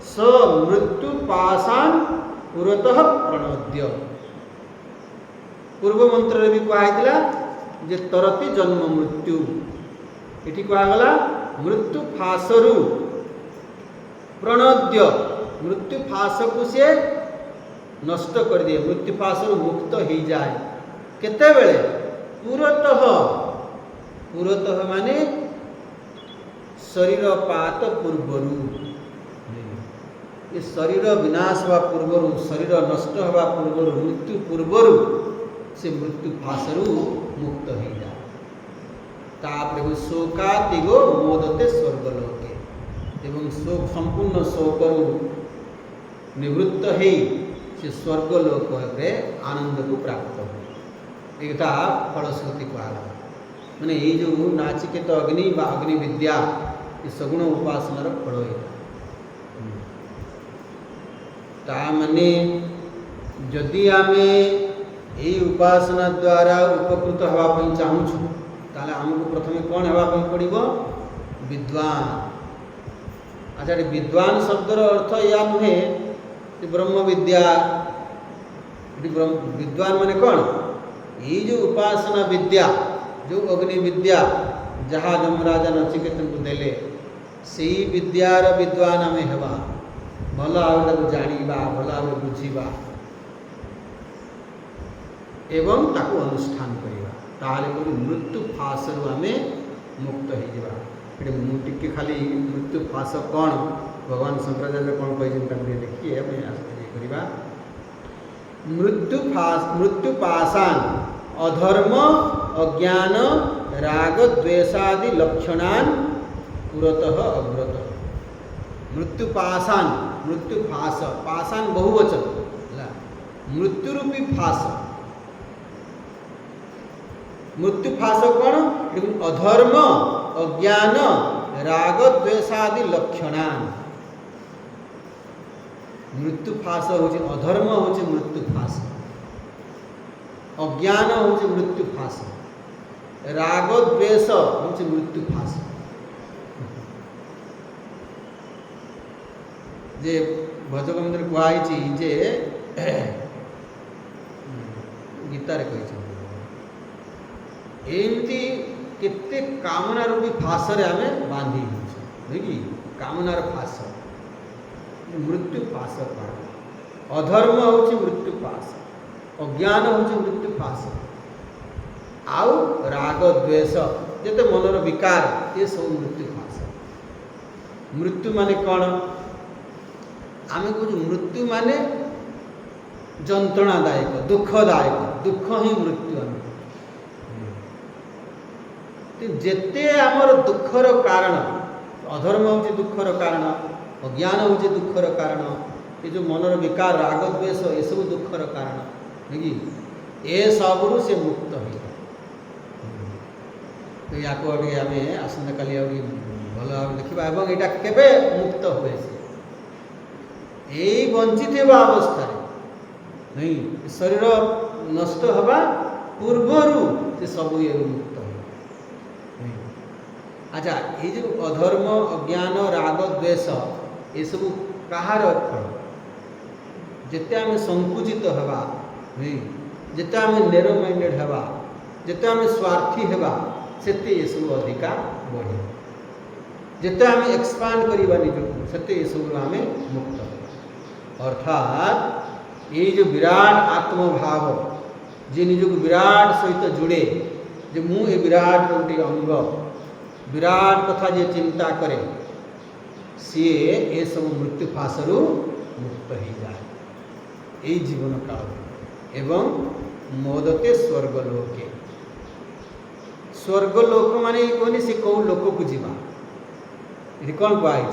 स मृत्यु पाशान पुरतः प्रणोद्य। पूर्व मंत्र रे भी कहला जे तरति जन्म मृत्यु, एठी कहगला मृत्यु फासरु प्रणोद्य, मृत्यु फास को से नष्ट कर दिए, मृत्यु फासरु मुक्त हो जाए। केते बेले? पुरतः, पुरतः माने शरीर पात पूर्वरु, ये शरीर विनाश हवा पूर्वरु, शरीर नष्ट हवा पूर्वरु, मृत्यु पूर्वरु से मृत्यु फासरु मुक्त हो जाए। तापर शोकातिगो मोदते स्वर्गलोके, एवं शोक संपूर्ण शोकरु निवृत्त है से स्वर्गलोक रे आनंद को प्राप्त हो। एक फलश्रुति कहला मैंने ये जो नाचिकेत अग्नि बा अग्नि विद्या ये सगुण उपासनार फल है। ताने जदि आमे यही उपासना द्वारा उपकृत होगापी चाहूँ ताले आमको प्रथम कौन होगापी पड़ो? विद्वान। अच्छा, विद्वान शब्दर अर्थ या नुहे ब्रह्म विद्या, विद्वान माने कौन? ये जो उपासना विद्या, जो अग्नि विद्या जहाँ जमराजा नचिकेत को देले, से विद्यार विद्वान आम हेबा, भल भाव जानिबा, भल भाव बुझिबा एवं ताको अनुष्ठान करिबा, ताले कोई मृत्यु फासरु आमे मुक्त हो जावा। मुझे खाली मृत्यु फास कौन भगवान शंकराचार्य कौन कही देखिए करवा। मृत्यु पाशान अधर्म अज्ञान राग द्वेषादि लक्षणान पुरतः अग्रत। मृत्यु पाशान, मृत्यु फास, पाशान बहुवचन, मृत्यु रूपी फास, मृत्यु फास कौन? अधर्म अज्ञान राग द्वेषादि लक्षणान। मृत्यु फास होची अधर्म, होची मृत्यु फास, अज्ञान होची मृत्यु फास, राग द्वेष होची मृत्यु फास। जे भजक मंदिर कहुई जे गीतार कही एमती केते कामना रूपी फासरे आमे बांधी कि कामनार फास, मृत्यु फास। अधर्म होची मृत्यु फास, अज्ञान होची मृत्यु फास, आउ राग द्वेष जेते मनर विकार ये सब मृत्यु फास। मृत्यु माने कौन? आमे कहूँ मृत्यु माने जंत्रणादायक, दुखदायक, दुख ही मृत्यु। जेते आमर दुखर कारण, अधर्म होची दुखर कारण, अज्ञान होची दुखर कारण, ये जो मनर विकार राग द्वेष ये सब दुखर कारण, नहीं ए सबरू से मुक्त हो। तो या आम आसंता काली भल भाव देखा और यहाँ केवे मुक्त हुए से यही वंचित अवस्था नहीं शरीर नष्ट हवा पूर्वर से सब ये मुक्त हो। अच्छा ये जो अधर्म अज्ञान राग द्वेष ये सब कहार फल जिते आम संकुचित हवा जिते आम नेरो माइंडेड हवा जिते आम स्वार्थी हवा सेते ये सब अधिका बढ़े जिते आम एक्सपांड करवा निजक सेते ये सब आम मुक्त अर्थात ये जो विराट आत्मभाव जे निजक विराट सहित जुड़े जे मु ए विराट गोटे अंग विराट कथा जे चिंता करे सी ए सब मृत्यु फासरु मुक्त हो जाए यही जीवन काल एवं मोदते स्वर्गलोके स्वर्गलोक माने कहनी से कौ लोक को जीवा ये कौन कहुई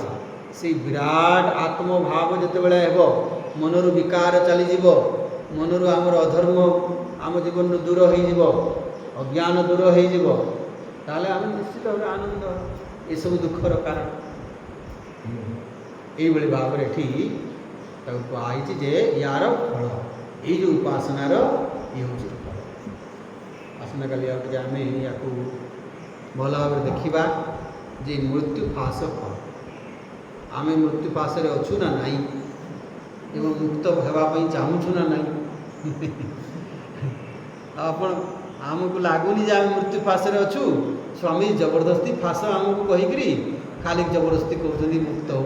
से विराट आत्मभाव जिते बड़े हेब मनरु विकार चलीज मनरु आमर अधर्म आम जीवन दूर हो अज्ञान दूर हो ताले आम निश्चित भाव आनंद ये सब दुखर कारण ये भाव में कहुई जे यार फल ये जो उपासनार ये हूँ फल आसना काली आम या भल भाव देखा जे मृत्यु फास फल आम मृत्यु फास अच्छु ना नाई एवं मुक्त होगापी चाहूँ ना नाई आपण आमको लगुनि जे आम मृत्यु फास अच्छु स्वामी जबरदस्ती फास आमको कहीकि खाली जबरदस्ती कहते मुक्त हो